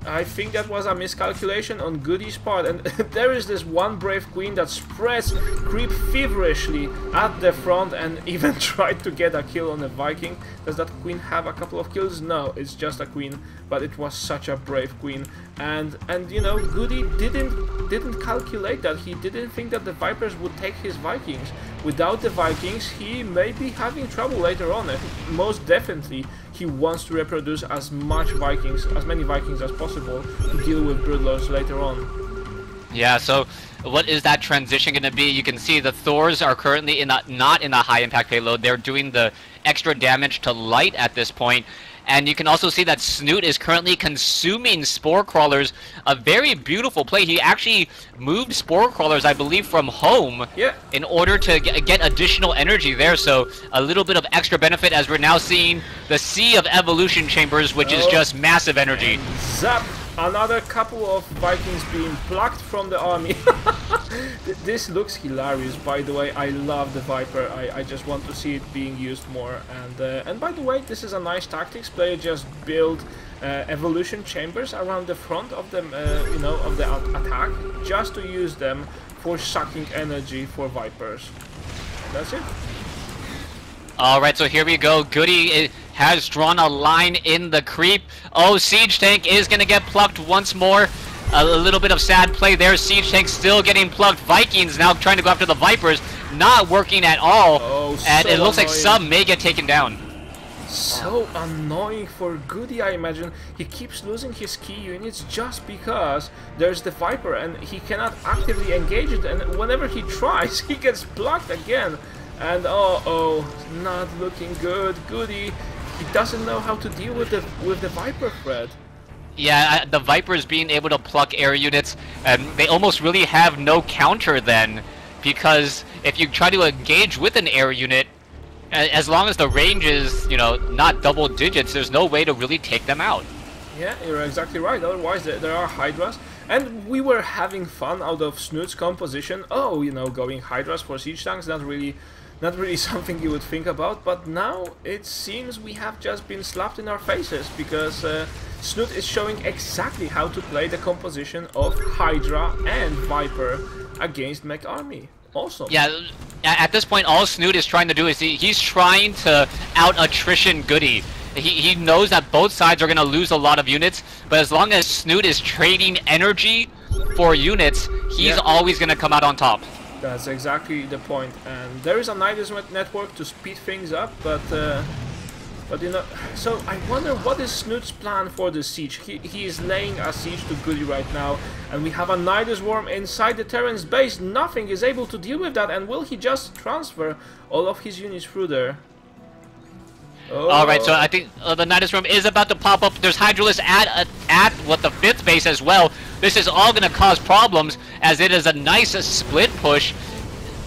I think that was a miscalculation on GoOdy's part, and there is this one brave queen that spreads creep feverishly at the front and even tried to get a kill on a Viking. Does that queen have a couple of kills? No, it's just a queen, but it was such a brave queen. And you know, GoOdy didn't calculate that. He didn't think that the Vipers would take his Vikings. Without the Vikings, he may be having trouble later on. Most definitely, he wants to reproduce as many Vikings as possible to deal with Broodlords later on. Yeah, so what is that transition going to be? You can see the Thors are currently not in the high impact payload. They're doing the extra damage to light at this point. And you can also see that Snute is currently consuming Spore Crawlers. A very beautiful play. He actually moved Spore Crawlers, I believe, from home in order to get additional energy there. So a little bit of extra benefit as we're now seeing the Sea of Evolution Chambers, which is just massive energy. Zap! Another couple of Vikings being plucked from the army. This looks hilarious, by the way. I love the Viper. I just want to see it being used more. And by the way, this is a nice tactics. Player just build evolution chambers around the front of them, you know, of the attack, just to use them for sucking energy for Vipers. That's it. Alright, so here we go. GoOdy has drawn a line in the creep. Oh, Siege Tank is going to get plucked once more. A little bit of sad play there. Siege Tank still getting plucked. Vikings now trying to go after the Vipers. Not working at all. Oh, and so it looks annoying. like some may get taken down. So annoying for GoOdy, I imagine. He keeps losing his key units just because there's the Viper and he cannot actively engage it. And whenever he tries, he gets blocked again. And oh, not looking good. GoOdy, he doesn't know how to deal with the Viper threat. Yeah, the Vipers being able to pluck air units, they almost really have no counter then, because if you try to engage with an air unit, as long as the range is, you know, not double digits, there's no way to really take them out. Yeah, you're exactly right. Otherwise, there are Hydras. And we were having fun out of Snute's composition. Oh, you know, going Hydras for siege tanks, not really something you would think about. But now it seems we have just been slapped in our faces, because Snute is showing exactly how to play the composition of Hydra and Viper against Mech Army. Awesome. Yeah, at this point, all Snute is trying to do is he's trying to out-attrition GoOdy. He knows that both sides are going to lose a lot of units, but as long as Snute is trading energy for units, he's always going to come out on top. That's exactly the point. And there is a Nidus network to speed things up, but you know, so I wonder what is Snute's plan for the siege. He is laying a siege to GoOdy right now, and we have a Nidus Worm inside the Terran's base. Nothing is able to deal with that, and will he just transfer all of his units through there? Oh. Alright, so I think the Nidus Worm is about to pop up. There's Hydralisk at what the 5th base as well. This is all going to cause problems, as it is a nice split push.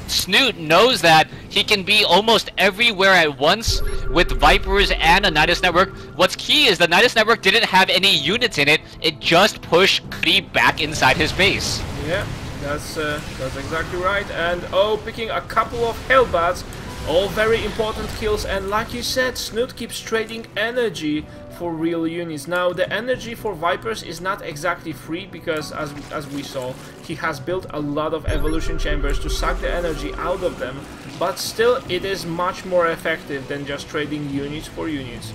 Snute knows that he can be almost everywhere at once with Vipers and a Nidus network. What's key is the Nidus network didn't have any units in it. It just pushed GoOdy back inside his base. Yeah, that's exactly right. And picking a couple of Hellbats. All very important kills, and like you said, Snute keeps trading energy for real units. Now, the energy for Vipers is not exactly free, because as we saw, he has built a lot of evolution chambers to suck the energy out of them, but still it is much more effective than just trading units for units.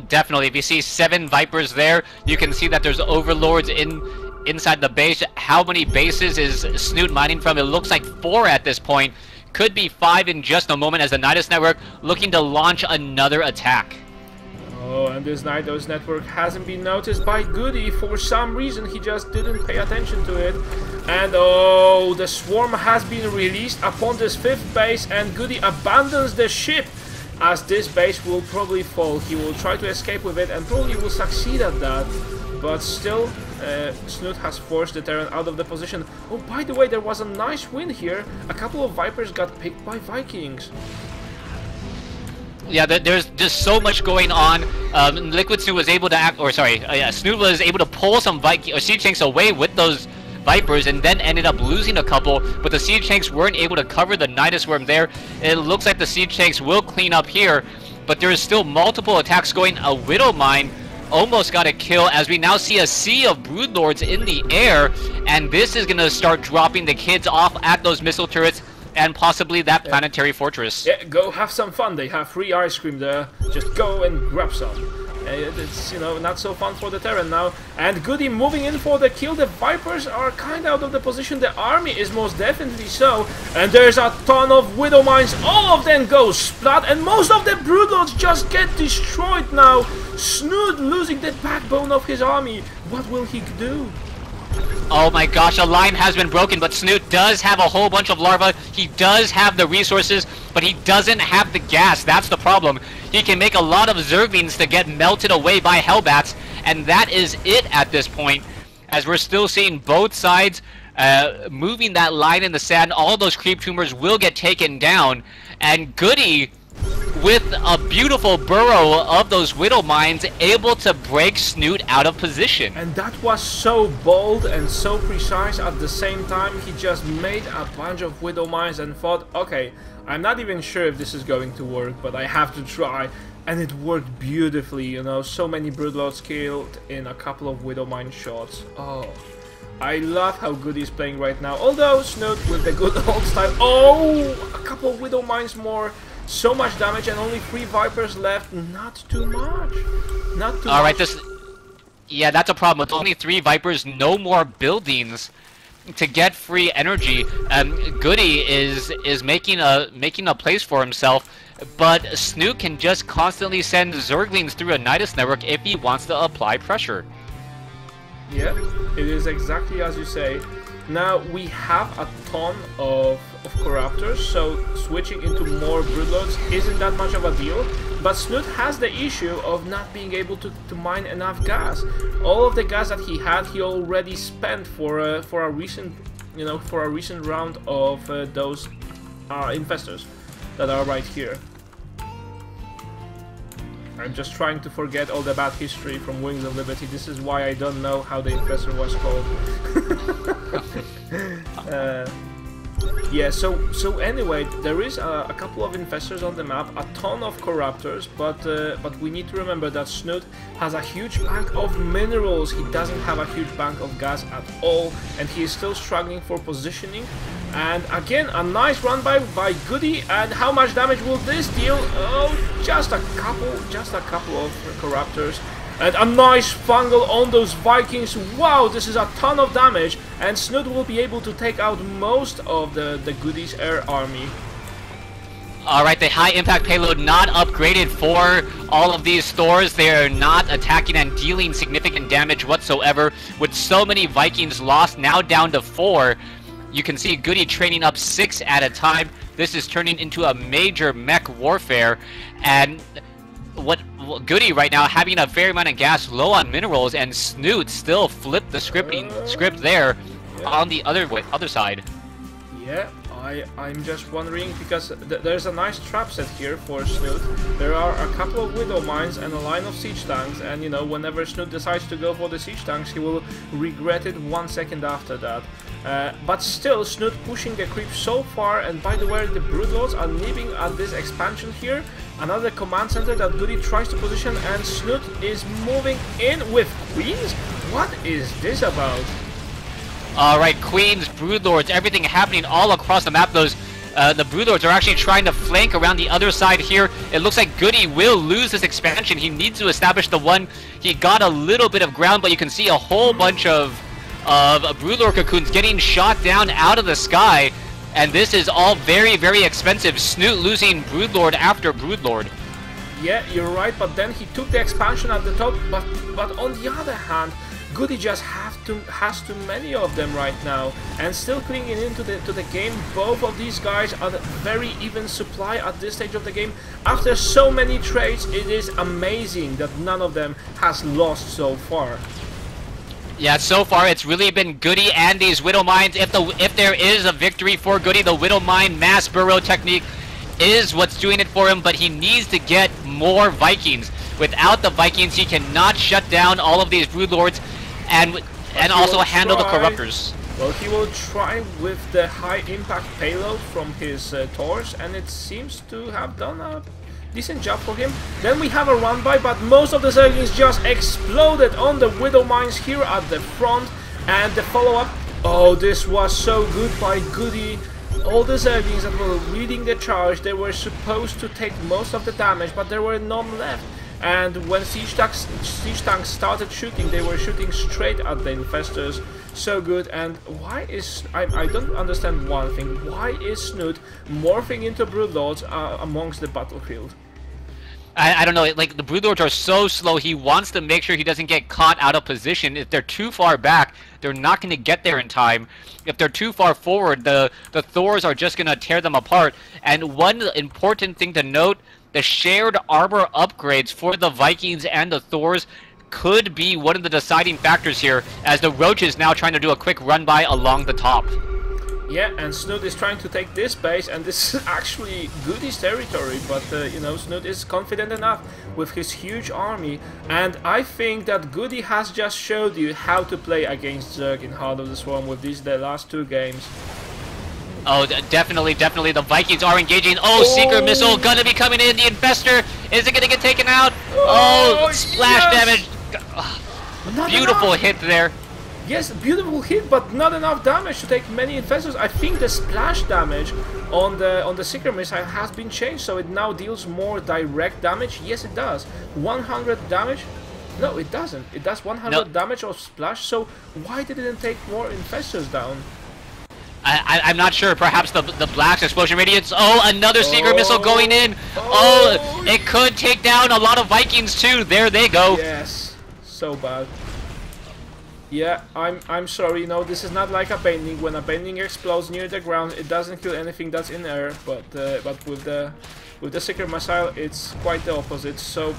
Definitely, if you see 7 Vipers there, you can see that there's overlords inside the base. How many bases is Snute mining from? It looks like 4 at this point. Could be 5 in just a moment, as the Nidus network looking to launch another attack. Oh, and this Nidus network hasn't been noticed by GoOdy. For some reason, he just didn't pay attention to it. And the swarm has been released upon this 5th base, and GoOdy abandons the ship, as this base will probably fall. He will try to escape with it and probably will succeed at that. But still, Snute has forced the Terran out of the position. Oh, by the way, there was a nice win here. A couple of Vipers got picked by Vikings. Yeah, there's just so much going on. Liquid Snute was able to Snute was able to pull some siege tanks away with those Vipers, and then ended up losing a couple, but the siege tanks weren't able to cover the Nidus Worm there. It looks like the siege tanks will clean up here, but there is still multiple attacks going. A Widow Mine almost got a kill, as we now see a sea of Broodlords in the air, and this is going to start dropping the kids off at those missile turrets and possibly that planetary fortress. Yeah, go have some fun. They have free ice cream there. Just go and grab some. It's, you know, not so fun for the Terran now. And GoOdy moving in for the kill. The Vipers are kind of out of the position. The army is most definitely so. And there's a ton of Widow Mines. All of them go splat. And most of the Broodlords just get destroyed now. Snute losing the backbone of his army. What will he do? Oh my gosh, a line has been broken, but Snute does have a whole bunch of larvae. He does have the resources, but he doesn't have the gas. That's the problem. He can make a lot of Zerglings to get melted away by Hellbats, and that is it at this point, as we're still seeing both sides moving that line in the sand. All those creep tumors will get taken down, and GoOdy, with a beautiful burrow of those Widow Mines, able to break Snute out of position. And that was so bold and so precise at the same time. He just made a bunch of Widow Mines and thought, okay, I'm not even sure if this is going to work, but I have to try. And it worked beautifully, you know, so many Broodlords killed in a couple of Widow Mine shots. Oh, I love how GoOdy is playing right now. Although Snute with the good old style. Oh, a couple of Widow Mines more. So much damage and only 3 Vipers left. Not too much. Not too much. Alright, yeah, that's a problem. With only 3 Vipers, no more buildings to get free energy. GoOdy is making a place for himself, but Snute can just constantly send Zerglings through a Nidus network if he wants to apply pressure. Yeah, it is exactly as you say. Now we have a ton of Corruptors, so switching into more Broodlords isn't that much of a deal. But Snute has the issue of not being able to mine enough gas. All of the gas that he had, he already spent for a recent, you know, for a recent round of those infestors that are right here. I'm just trying to forget all the bad history from Wings of Liberty. This is why I don't know how the infestor was called. Yeah, so anyway, there is a couple of infestors on the map, a ton of Corruptors, but we need to remember that Snute has a huge bank of minerals. He doesn't have a huge bank of gas at all, and he is still struggling for positioning. And again, a nice run by GoOdy. And how much damage will this deal? Oh, just a couple of Corruptors. And a nice fungal on those Vikings. Wow, this is a ton of damage. And Snute will be able to take out most of the GoOdy's air army. Alright, the high impact payload not upgraded for all of these stores. They are not attacking and dealing significant damage whatsoever. With so many Vikings lost, now down to 4. You can see GoOdy training up 6 at a time. This is turning into a major mech warfare. And what GoOdy right now having a fair amount of gas, low on minerals, and Snute still flipped the script there on the other side. Yeah, I'm just wondering, because there's a nice trap set here for Snute. There are a couple of Widow Mines and a line of siege tanks, and you know, whenever Snute decides to go for the siege tanks, he will regret it 1 second after that. But still, Snute pushing the creep so far, and by the way, the Broodlords are nibbing at this expansion here. Another command center that GoOdy tries to position, and Snute is moving in with Queens? What is this about? Alright, Queens, Broodlords, everything happening all across the map. Those the Broodlords are actually trying to flank around the other side here. It looks like GoOdy will lose this expansion. He needs to establish the one. He got a little bit of ground, but you can see a whole bunch of Broodlord cocoons getting shot down out of the sky. And this is all very, very expensive. Snute losing Broodlord after Broodlord. Yeah, you're right, but then he took the expansion at the top, but on the other hand, GoOdy just has too many of them right now, and still clinging into the game. Both of these guys are very even supply at this stage of the game. After so many trades, it is amazing that none of them has lost so far. Yeah, so far it's really been GoOdy and these Widow Mines. If there is a victory for GoOdy, the Widow Mine mass burrow technique is what's doing it for him, but he needs to get more Vikings. Without the Vikings, he cannot shut down all of these Broodlords and also handle the Corruptors. Well, he will try with the high impact payload from his Taurs, and it seems to have done a decent job for him. Then we have a run by, but most of the Zerglings just exploded on the Widow Mines here at the front. And the follow-up, oh, this was so good by GoOdy. All the Zerglings that were leading the charge, they were supposed to take most of the damage, but there were none left. And when siege tanks started shooting, they were shooting straight at the infestors. So good. And why is... I don't understand one thing. Why is Snute morphing into Broodlords amongst the battlefield? I don't know, like the Broodlords are so slow, he wants to make sure he doesn't get caught out of position. If they're too far back, they're not going to get there in time. If they're too far forward, the Thors are just going to tear them apart. And one important thing to note, the shared armor upgrades for the Vikings and the Thors could be one of the deciding factors here, as the Roach is now trying to do a quick run by along the top. Yeah, and Snute is trying to take this base, and this is actually GoOdy's territory, but you know, Snute is confident enough with his huge army, and I think that GoOdy has just showed you how to play against Zerg in Heart of the Swarm with the last 2 games. Oh, definitely, definitely, the Vikings are engaging. Oh, Seeker Missile gonna be coming in, the Infestor, is it gonna get taken out? Oh, splash damage! Beautiful hit there. Yes, beautiful hit, but not enough damage to take many infestors. I think the splash damage on the Seeker Missile has been changed, so it now deals more direct damage. Yes, it does. 100 damage? No, it doesn't. It does 100 damage of splash, so why did it take more infestors down? I'm not sure. Perhaps the Black's explosion radiance. Oh, another Seeker Missile going in. Oh, it could take down a lot of Vikings too. There they go. Yes, so bad. Yeah, I'm sorry, you know, this is not like a painting. When a painting explodes near the ground, it doesn't kill anything that's in air, but with the Seeker Missile, it's quite the opposite. So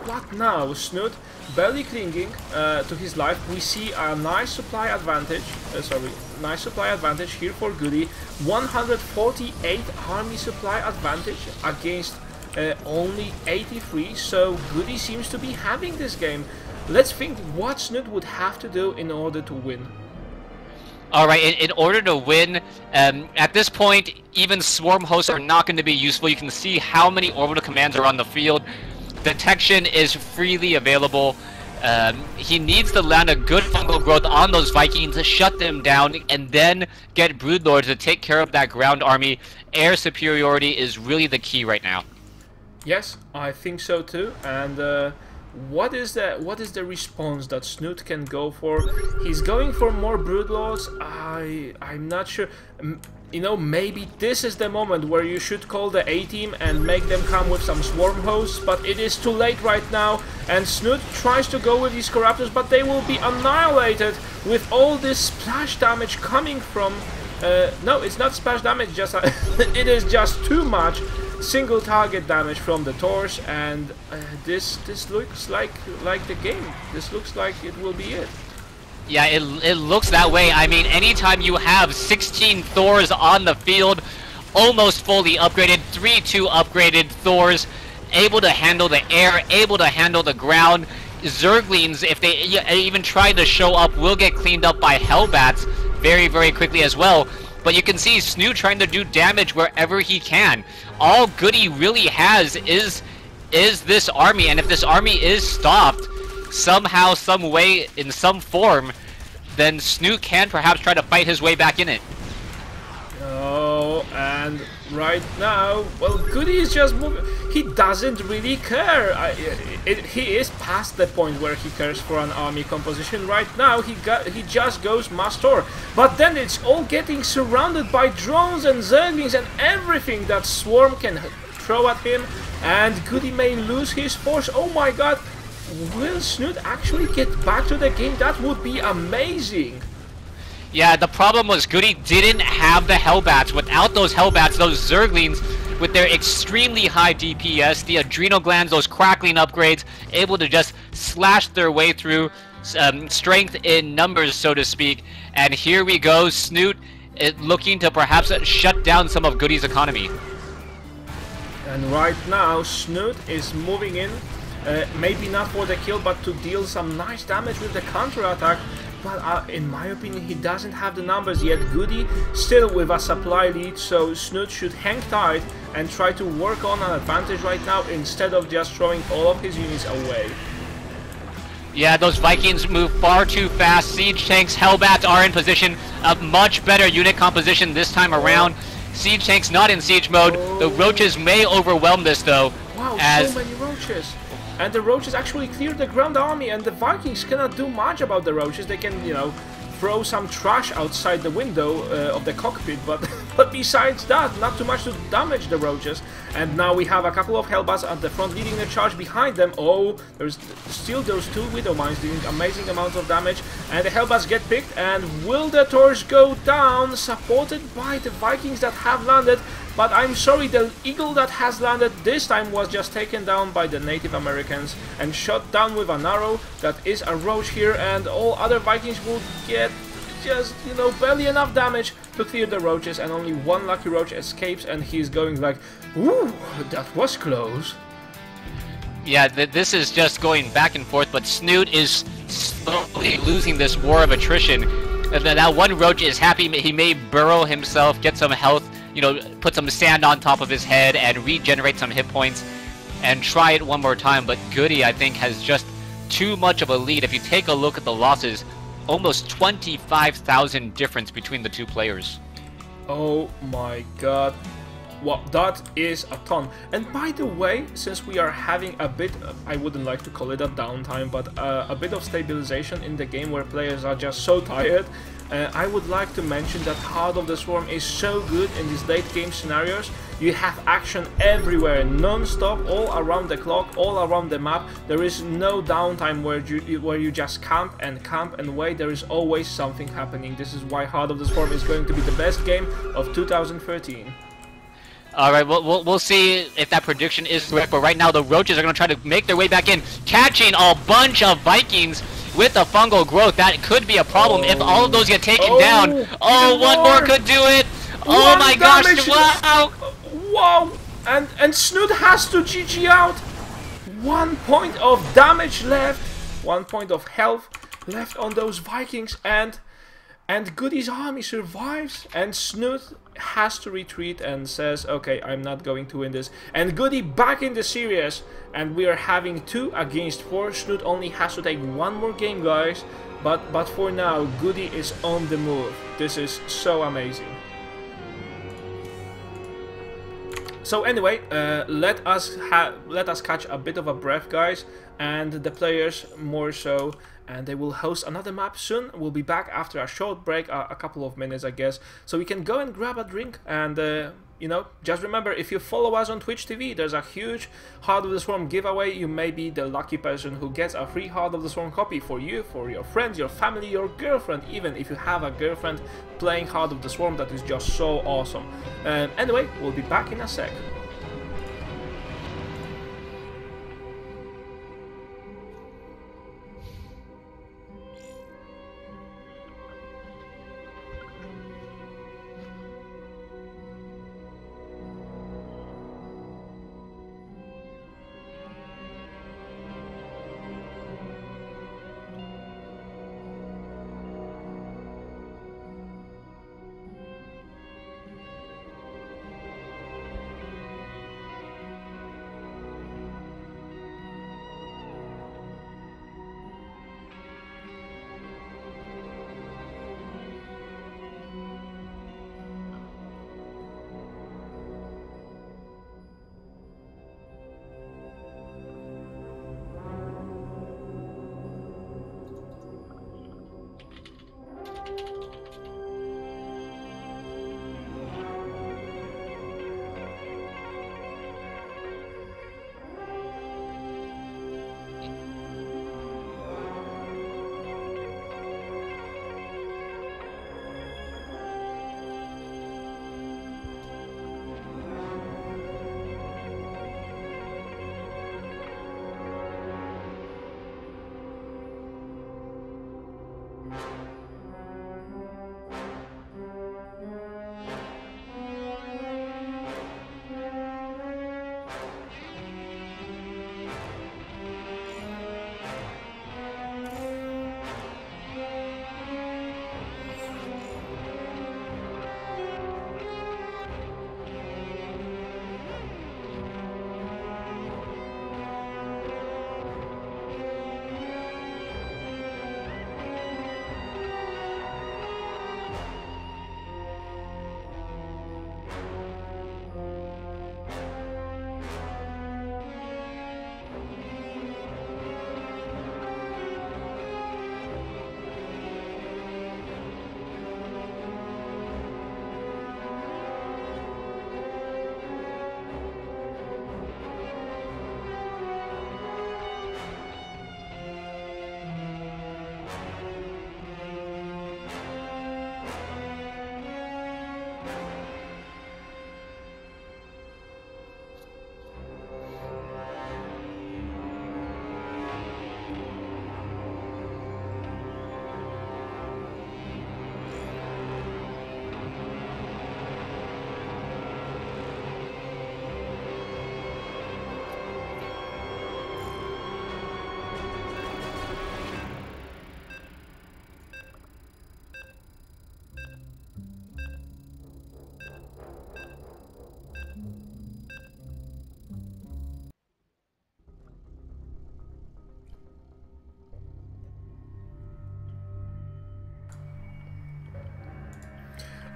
what now? Snute barely clinging to his life. We see a nice supply advantage. Nice supply advantage here for GoOdy. 148 army supply advantage against only 83. So GoOdy seems to be having this game. Let's think what Snute would have to do in order to win. Alright, in order to win, at this point, even Swarm Hosts are not going to be useful. You can see how many orbital commands are on the field. Detection is freely available. He needs to land a good fungal growth on those Vikings to shut them down, and then get Broodlords to take care of that ground army. Air superiority is really the key right now. Yes, I think so too. And what is the response that Snute can go for? He's going for more Broodlords. I'm not sure. You know, maybe this is the moment where you should call the A-team and make them come with some Swarm Hosts, but it is too late right now, and Snute tries to go with these Corruptors, but they will be annihilated with all this splash damage coming from... no, it's not splash damage, just it is just too much single target damage from the Thors, and this looks like the game. This looks like it will be it. Yeah, it looks that way. I mean, anytime you have 16 Thors on the field, almost fully upgraded, 3-2 upgraded Thors, able to handle the air, able to handle the ground, Zerglings, if they even try to show up, will get cleaned up by Hellbats very, very quickly as well. But you can see Snute trying to do damage wherever he can. All GoOdy really has is this army, and if this army is stopped somehow, some way, in some form, then Snute can perhaps try to fight his way back in it. Oh, and right now, well, GoOdy is just moving. He doesn't really care. He is past the point where he cares for an army composition. Right now, he just goes Master. But then it's all getting surrounded by drones and Zerglings and everything that Swarm can throw at him. And GoOdy may lose his force. Oh my god. Will Snute actually get back to the game? That would be amazing. Yeah, the problem was GoOdy didn't have the Hellbats. Without those Hellbats, those Zerglings, with their extremely high DPS, the adrenal glands, those crackling upgrades, able to just slash their way through, strength in numbers, so to speak. And here we go, Snute looking to perhaps shut down some of GoOdy's economy. And right now, Snute is moving in, maybe not for the kill, but to deal some nice damage with the counter-attack. But in my opinion, he doesn't have the numbers yet. GoOdy still with a supply lead, so Snute should hang tight and try to work on an advantage right now instead of just throwing all of his units away. Yeah, those Vikings move far too fast. Siege tanks, Hellbats are in position. A much better unit composition this time around. Siege tanks not in siege mode. The Roaches may overwhelm this though. Wow, so many Roaches. And the Roaches actually cleared the ground army, and the Vikings cannot do much about the Roaches. They can, you know, throw some trash outside the window of the cockpit, but but besides that, not too much to damage the roaches. And now we have a couple of Hellbats at the front leading the charge behind them. Oh, there's still those two Widow Mines doing amazing amounts of damage, and the Hellbats get picked. And will the torch go down, supported by the Vikings that have landed? But I'm sorry, the Eagle that has landed this time was just taken down by the Native Americans and shot down with an arrow. That is a roach here, and all other Vikings will get just, you know, barely enough damage to clear the roaches, and only one lucky roach escapes, and he's going like, ooh, that was close. Yeah, this is just going back and forth, but Snute is slowly losing this war of attrition. That one roach is happy he may burrow himself, get some health, you know, put some sand on top of his head and regenerate some hit points and try it one more time. But GoOdy, I think, has just too much of a lead. If you take a look at the losses, almost 25,000 difference between the two players. Oh my god. Well, that is a ton. And by the way, since we are having a bit, I wouldn't like to call it a downtime, but a bit of stabilization in the game where players are just so tired, I would like to mention that Heart of the Swarm is so good in these late game scenarios. You have action everywhere, non-stop, all around the clock, all around the map. There is no downtime where you just camp and wait. There is always something happening. This is why Heart of the Swarm is going to be the best game of 2013. Alright, we'll see if that prediction is correct, but right now the roaches are going to try to make their way back in, catching a bunch of Vikings with the fungal growth. That could be a problem if all of those get taken down. Oh, one more could do it! Oh my gosh, wow! Wow! And Snute has to GG out! 1 point of damage left, 1 point of health left on those Vikings, and GoOdy's army survives, and Snute has to retreat and says, okay, I'm not going to win this. And GoOdy back in the series, and we are having 2 against 4. Snute only has to take 1 more game, guys, but for now, GoOdy is on the move. This is so amazing. So anyway, let us catch a bit of a breath, guys, and the players more so, and they will host another map soon. We'll be back after a short break, a couple of minutes, I guess, so we can go and grab a drink. And you know, just remember, if you follow us on Twitch TV, there's a huge Heart of the Swarm giveaway. You may be the lucky person who gets a free Heart of the Swarm copy for you, for your friends, your family, your girlfriend, even if you have a girlfriend playing Heart of the Swarm. That is just so awesome. Anyway, we'll be back in a sec.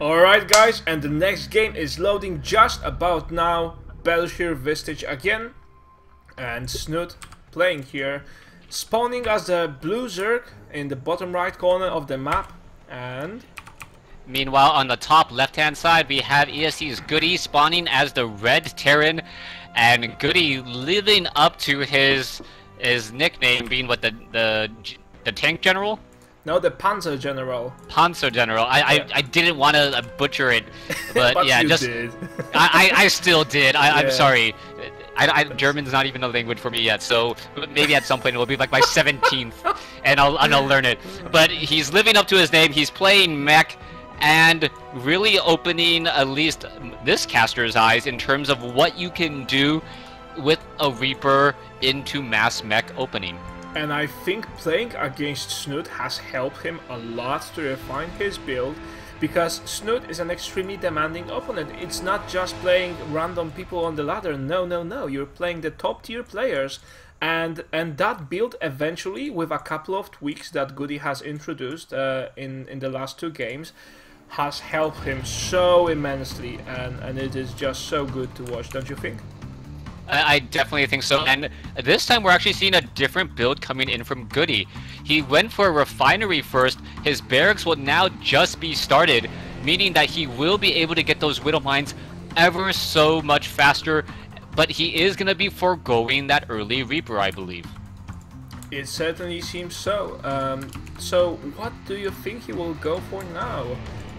Alright guys, and the next game is loading just about now. Belshir Vistage again. And Snute playing here. Spawning as the blue Zerg in the bottom right corner of the map. And... meanwhile, on the top left-hand side, we have ESC's GoOdy spawning as the red Terran. And GoOdy living up to his nickname being what, the tank general? No, the Panzer General. Panzer General. I didn't want to butcher it, but, But yeah, you just did. I still did. I'm Yeah. sorry. German's not even a language for me yet, so maybe at some point it will be like my 17th, and I'll learn it. But he's living up to his name. He's playing mech, and really opening at least this caster's eyes in terms of what you can do with a Reaper into mass mech opening. And I think playing against Snute has helped him a lot to refine his build, because Snute is an extremely demanding opponent. It's not just playing random people on the ladder, no, you're playing the top tier players. And that build eventually, with a couple of tweaks that GoOdy has introduced in the last 2 games, has helped him so immensely, and it is just so good to watch, don't you think? I definitely think so, and this time we're actually seeing a different build coming in from GoOdy. He went for a refinery first. His barracks will now just be started, meaning that he will be able to get those Widow Mines ever so much faster, but he is going to be foregoing that early Reaper, I believe. It certainly seems so. So what do you think he will go for now?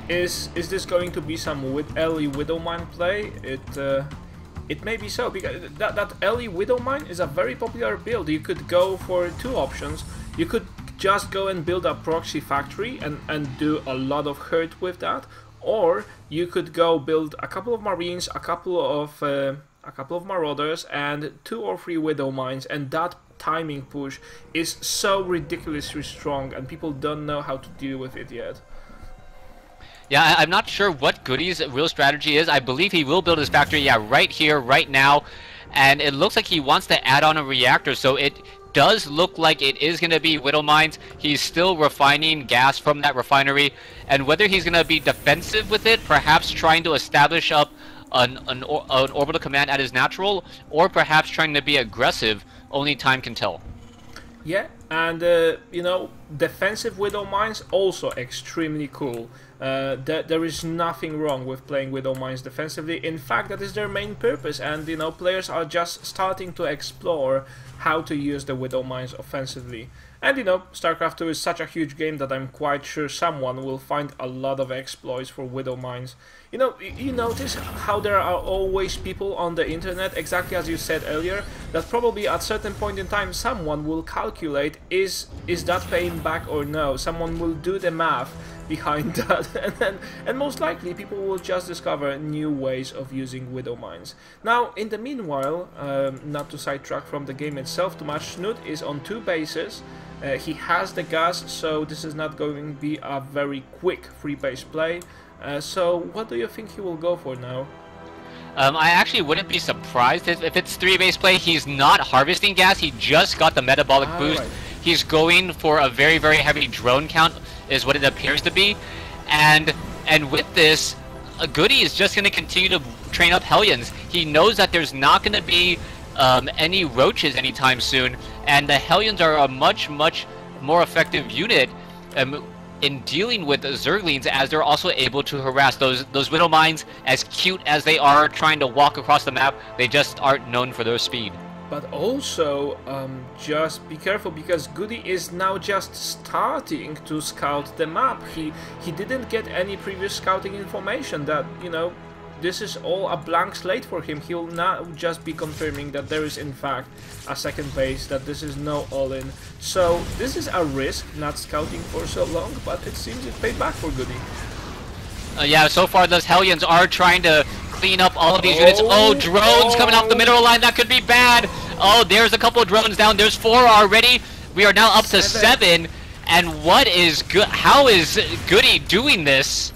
Is this going to be some early Widow Mine play? It may be so, because that early Widow Mine is a very popular build. You could go for 2 options. You could just go and build a proxy factory and do a lot of hurt with that, or you could go build a couple of Marines, a couple of Marauders, and 2 or 3 Widow Mines, and that timing push is so ridiculously strong, and people don't know how to deal with it yet. Yeah, I'm not sure what GoOdy's real strategy is. I believe he will build his factory, yeah, right here, right now. And it looks like he wants to add on a reactor, so it does look like it is going to be Widow Mines. He's still refining gas from that refinery. And whether he's going to be defensive with it, perhaps trying to establish up an orbital command at his natural, or perhaps trying to be aggressive, only time can tell. Yeah, and you know, defensive Widow Mines also extremely cool. There is nothing wrong with playing Widow Mines defensively. In fact, that is their main purpose, and you know, players are just starting to explore how to use the Widow Mines offensively. And you know, StarCraft 2 is such a huge game that I'm quite sure someone will find a lot of exploits for Widow Mines. You know, you notice how there are always people on the internet, exactly as you said earlier, that probably at certain point in time someone will calculate, is that paying back or no? Someone will do the math behind that, and most likely people will just discover new ways of using Widow Mines. Now, in the meanwhile, not to sidetrack from the game itself too much, Snute is on 2 bases. He has the gas, so this is not going to be a very quick 3-base play. So what do you think he will go for now? I actually wouldn't be surprised if it's 3-base play. He's not harvesting gas, he just got the metabolic boost. Right. He's going for a very, very heavy drone count, is what it appears to be. And with this, GoOdy is just going to continue to train up Hellions. He knows that there's not going to be any roaches anytime soon, and the Hellions are a much, much more effective unit in dealing with Zerglings, as they're also able to harass those Widow Mines. As cute as they are trying to walk across the map, they just aren't known for their speed. But also, just be careful, because GoOdy is now just starting to scout the map. He didn't get any previous scouting information. That, you know, this is all a blank slate for him. He'll now just be confirming that there is in fact a second base, that this is no all-in. So this is a risk, not scouting for so long, but it seems it paid back for GoOdy. Yeah, so far those Hellions are trying to clean up all of these units. Oh, drones coming off the mineral line, that could be bad. Oh, there's a couple of drones down. There's 4 already. We are now up to 7. And what is good? How is GoOdy doing this?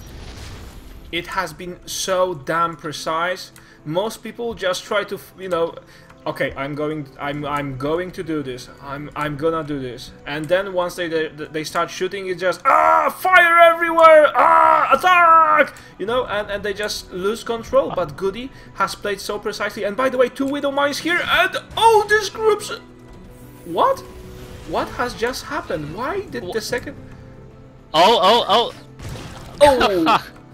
It has been so damn precise. Most people just try to, you know, Okay, I'm going to do this. I'm gonna do this. And then once they start shooting, it just fire everywhere, attack, you know, and they just lose control. But GoOdy has played so precisely. And by the way, 2 Widow Mines here, and oh, this group's what has just happened? Why did the second? Oh!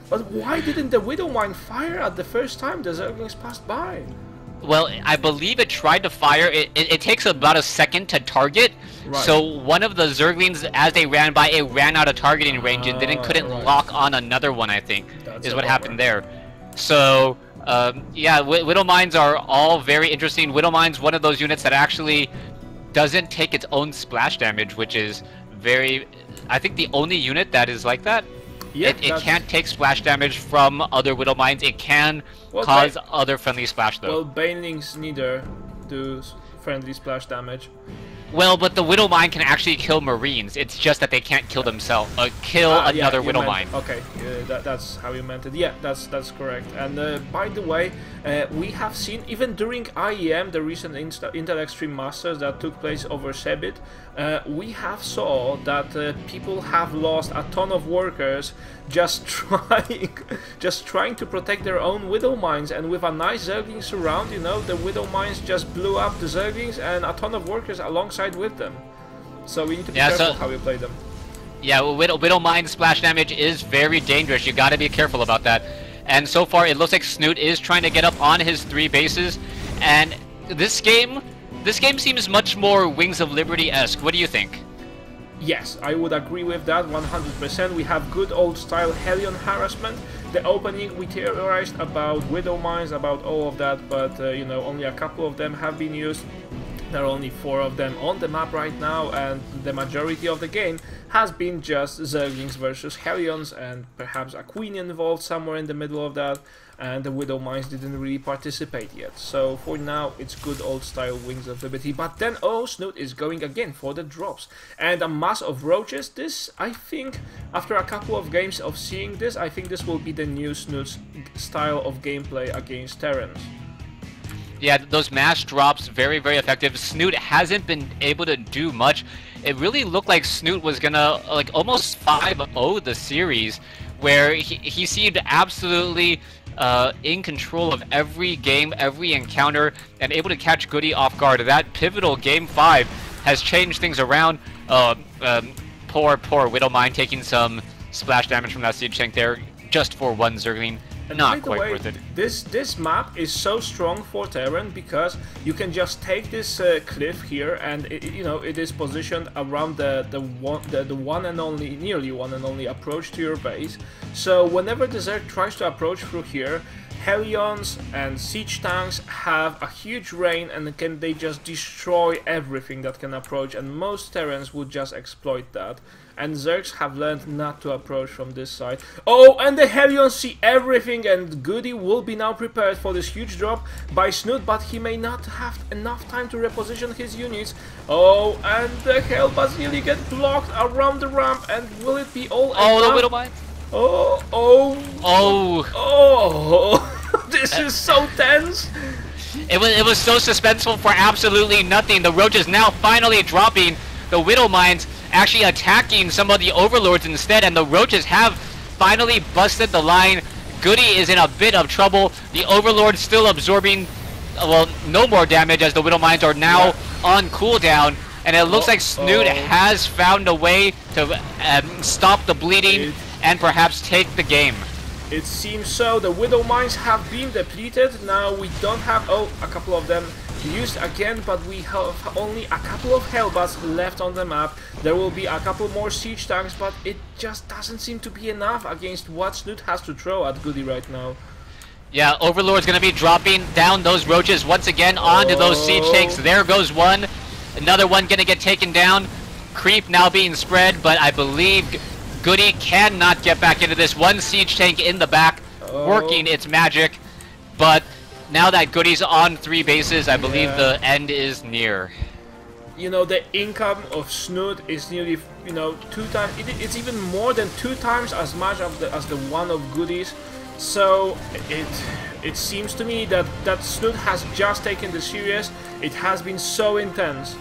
But why didn't the Widow Mine fire at the first time the Zerglings passed by? Well, I believe it tried to fire. It takes about a second to target. Right. So one of the Zerglings, as they ran by, it ran out of targeting range and then couldn't lock on another one, I think, is what happened there. So, yeah, Widow Mines are all very interesting. Widow Mines, one of those units that actually doesn't take its own splash damage, which is very... I think the only unit that is like that. Yeah, it can't take splash damage from other Widow Mines. It can cause other friendly splash, though. Well, Banelings neither do friendly splash damage. Well, but the Widow Mine can actually kill Marines. It's just that they can't kill themselves. Kill another Widow Mine. Okay, that's how you meant it. Yeah, that's correct. And by the way, we have seen, even during IEM, the recent Intel Extreme Masters that took place over Sebit, we have saw that people have lost a ton of workers just trying to protect their own Widow Mines, and with a nice Zergling surround, you know, the Widow Mines just blew up the Zerglings and a ton of workers alongside with them. So we need to be careful how we play them. Yeah, Widow Mine splash damage is very dangerous. You gotta be careful about that. And so far, it looks like Snute is trying to get up on his 3 bases, and this game seems much more Wings of Liberty-esque. What do you think? Yes, I would agree with that 100%. We have good old-style Hellion harassment. The opening, we theorized about Widow Mines, about all of that, but you know, only a couple of them have been used. There are only 4 of them on the map right now, and the majority of the game has been just Zerglings versus Hellions, and perhaps a Queen involved somewhere in the middle of that, and the Widow Mines didn't really participate yet. So for now, it's good old style Wings of Liberty. But then, Snute is going again for the drops. And a mass of roaches. This, I think, after a couple of games of seeing this, I think this will be the new Snute's style of gameplay against Terrans. Yeah, those mass drops, very, very effective. Snute hasn't been able to do much. It really looked like Snute was gonna, like, almost 5-0 the series, where he seemed absolutely in control of every game, every encounter, and able to catch GoOdy off guard. That pivotal Game 5 has changed things around. Poor Widow Mine taking some splash damage from that siege tank there, just for 1 Zergling. And not quite worth it. This map is so strong for Terran because you can just take this cliff here, and it is positioned around the one and only, nearly one and only approach to your base. So whenever the Zerg tries to approach through here, Hellions and siege tanks have a huge rain, and they just destroy everything that can approach, and most Terrans would just exploit that. And Zergs have learned not to approach from this side. Oh, and the Hellions see everything, and GoOdy will be now prepared for this huge drop by Snute, but he may not have enough time to reposition his units. Oh, and the Hellbats nearly get blocked around the ramp, and will it be all the Widow Mine? Oh. This is so tense. It was so suspenseful for absolutely nothing. The roaches now finally dropping. The Widow Mines actually attacking some of the Overlords instead, and the roaches have finally busted the line. GoOdy is in a bit of trouble. The Overlord still absorbing, well, no more damage as the Widow Mines are now on cooldown, and it looks like Snute has found a way to stop the bleeding and perhaps take the game. It seems so. The Widow Mines have been depleted. Now we don't have, a couple of them used again, but we have only a couple of Hellbats left on the map. There will be a couple more siege tanks, but it just doesn't seem to be enough against what Snute has to throw at GoOdy right now. Yeah, Overlord's gonna be dropping down those roaches once again onto those siege tanks. There goes one. Another one gonna get taken down. Creep now being spread, but I believe GoOdy cannot get back into this. One siege tank in the back, working its magic, but now that GoOdy's on 3 bases, I believe the end is near. You know, the income of Snute is nearly, 2 times. It's even more than 2 times as much as the one of GoOdy's. So it seems to me that Snute has just taken the series. It has been so intense,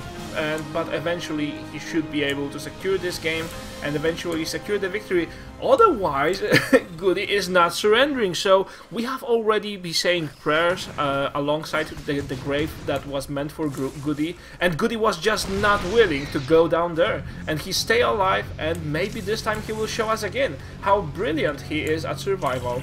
but eventually he should be able to secure this game and eventually secure the victory. Otherwise, GoOdy is not surrendering. So we have already been saying prayers alongside the grave that was meant for GoOdy, and GoOdy was just not willing to go down there. And he stayed alive, and maybe this time he will show us again how brilliant he is at survival.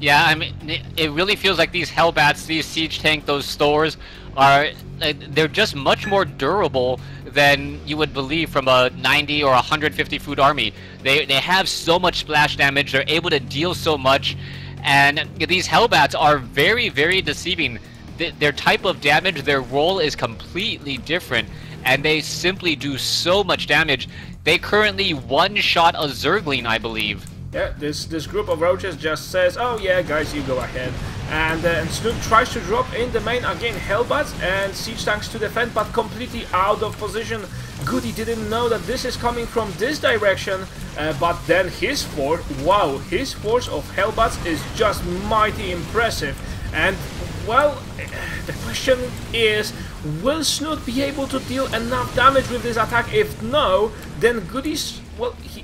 Yeah, I mean, it really feels like these Hellbats, these Siege Tank, those stores are, they're just much more durable than you would believe from a 90 or 150 food army. They have so much splash damage, they're able to deal so much, and these Hellbats are very, very deceiving. Their type of damage, their role is completely different, and they simply do so much damage. They currently one-shot a Zergling, I believe. Yeah, this group of roaches just says, oh yeah guys, you go ahead. And Snute tries to drop in the main again, Hellbats and Siege Tanks to defend, but completely out of position. GoOdy didn't know that this is coming from this direction, but then his force, wow, his force of Hellbats is just mighty impressive. And well, the question is, will Snute be able to deal enough damage with this attack? If no, then GoOdy's, well, he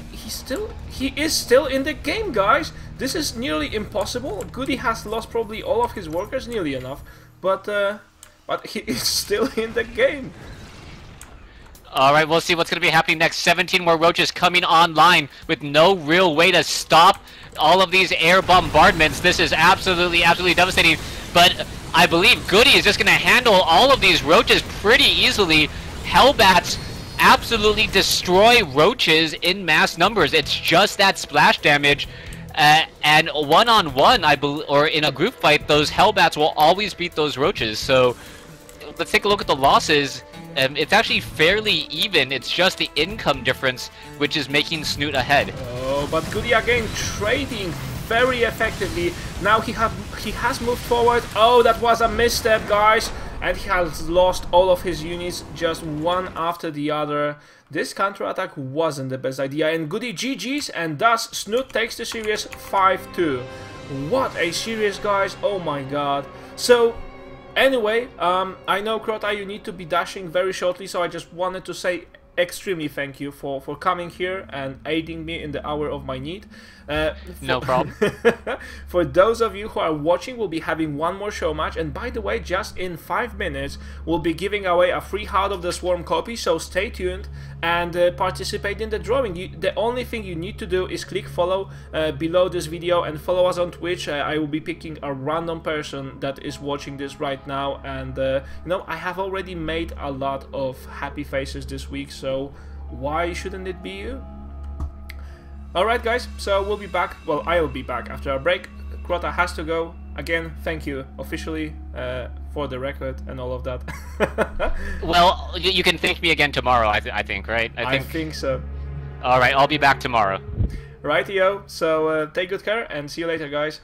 is still in the game, guys. This is nearly impossible. GoOdy has lost probably all of his workers, nearly enough, but he is still in the game. Alright, we'll see what's going to be happening next. 17 more roaches coming online with no real way to stop all of these air bombardments. This is absolutely devastating, but I believe GoOdy is just going to handle all of these roaches pretty easily. Hellbats absolutely destroy roaches in mass numbers. It's just that splash damage, and one-on-one, or in a group fight, those Hellbats will always beat those roaches. So let's take a look at the losses. It's actually fairly even. It's just the income difference which is making Snute ahead. Oh, but GoOdy again trading very effectively. Now he has moved forward. Oh, that was a misstep, guys. And he has lost all of his units just one after the other. This counterattack wasn't the best idea, and GoOdy GG's, and thus Snute takes the series 5-2. What a series, guys, oh my god. So, anyway, I know, Crota, you need to be dashing very shortly, so I just wanted to say extremely thank you for coming here and aiding me in the hour of my need. No problem. For those of you who are watching, we'll be having one more show match, and by the way, just in 5 minutes we'll be giving away a free Heart of the Swarm copy, so stay tuned and participate in the drawing. The only thing you need to do is click follow below this video and follow us on Twitch. I will be picking a random person that is watching this right now, and you know, I have already made a lot of happy faces this week, so why shouldn't it be you? Alright guys, so we'll be back, well, I'll be back after a break. Crota has to go. Again, thank you officially for the record and all of that. Well, you can thank me again tomorrow, I think, right? I think so. Alright, I'll be back tomorrow. Rightio, so take good care and see you later, guys.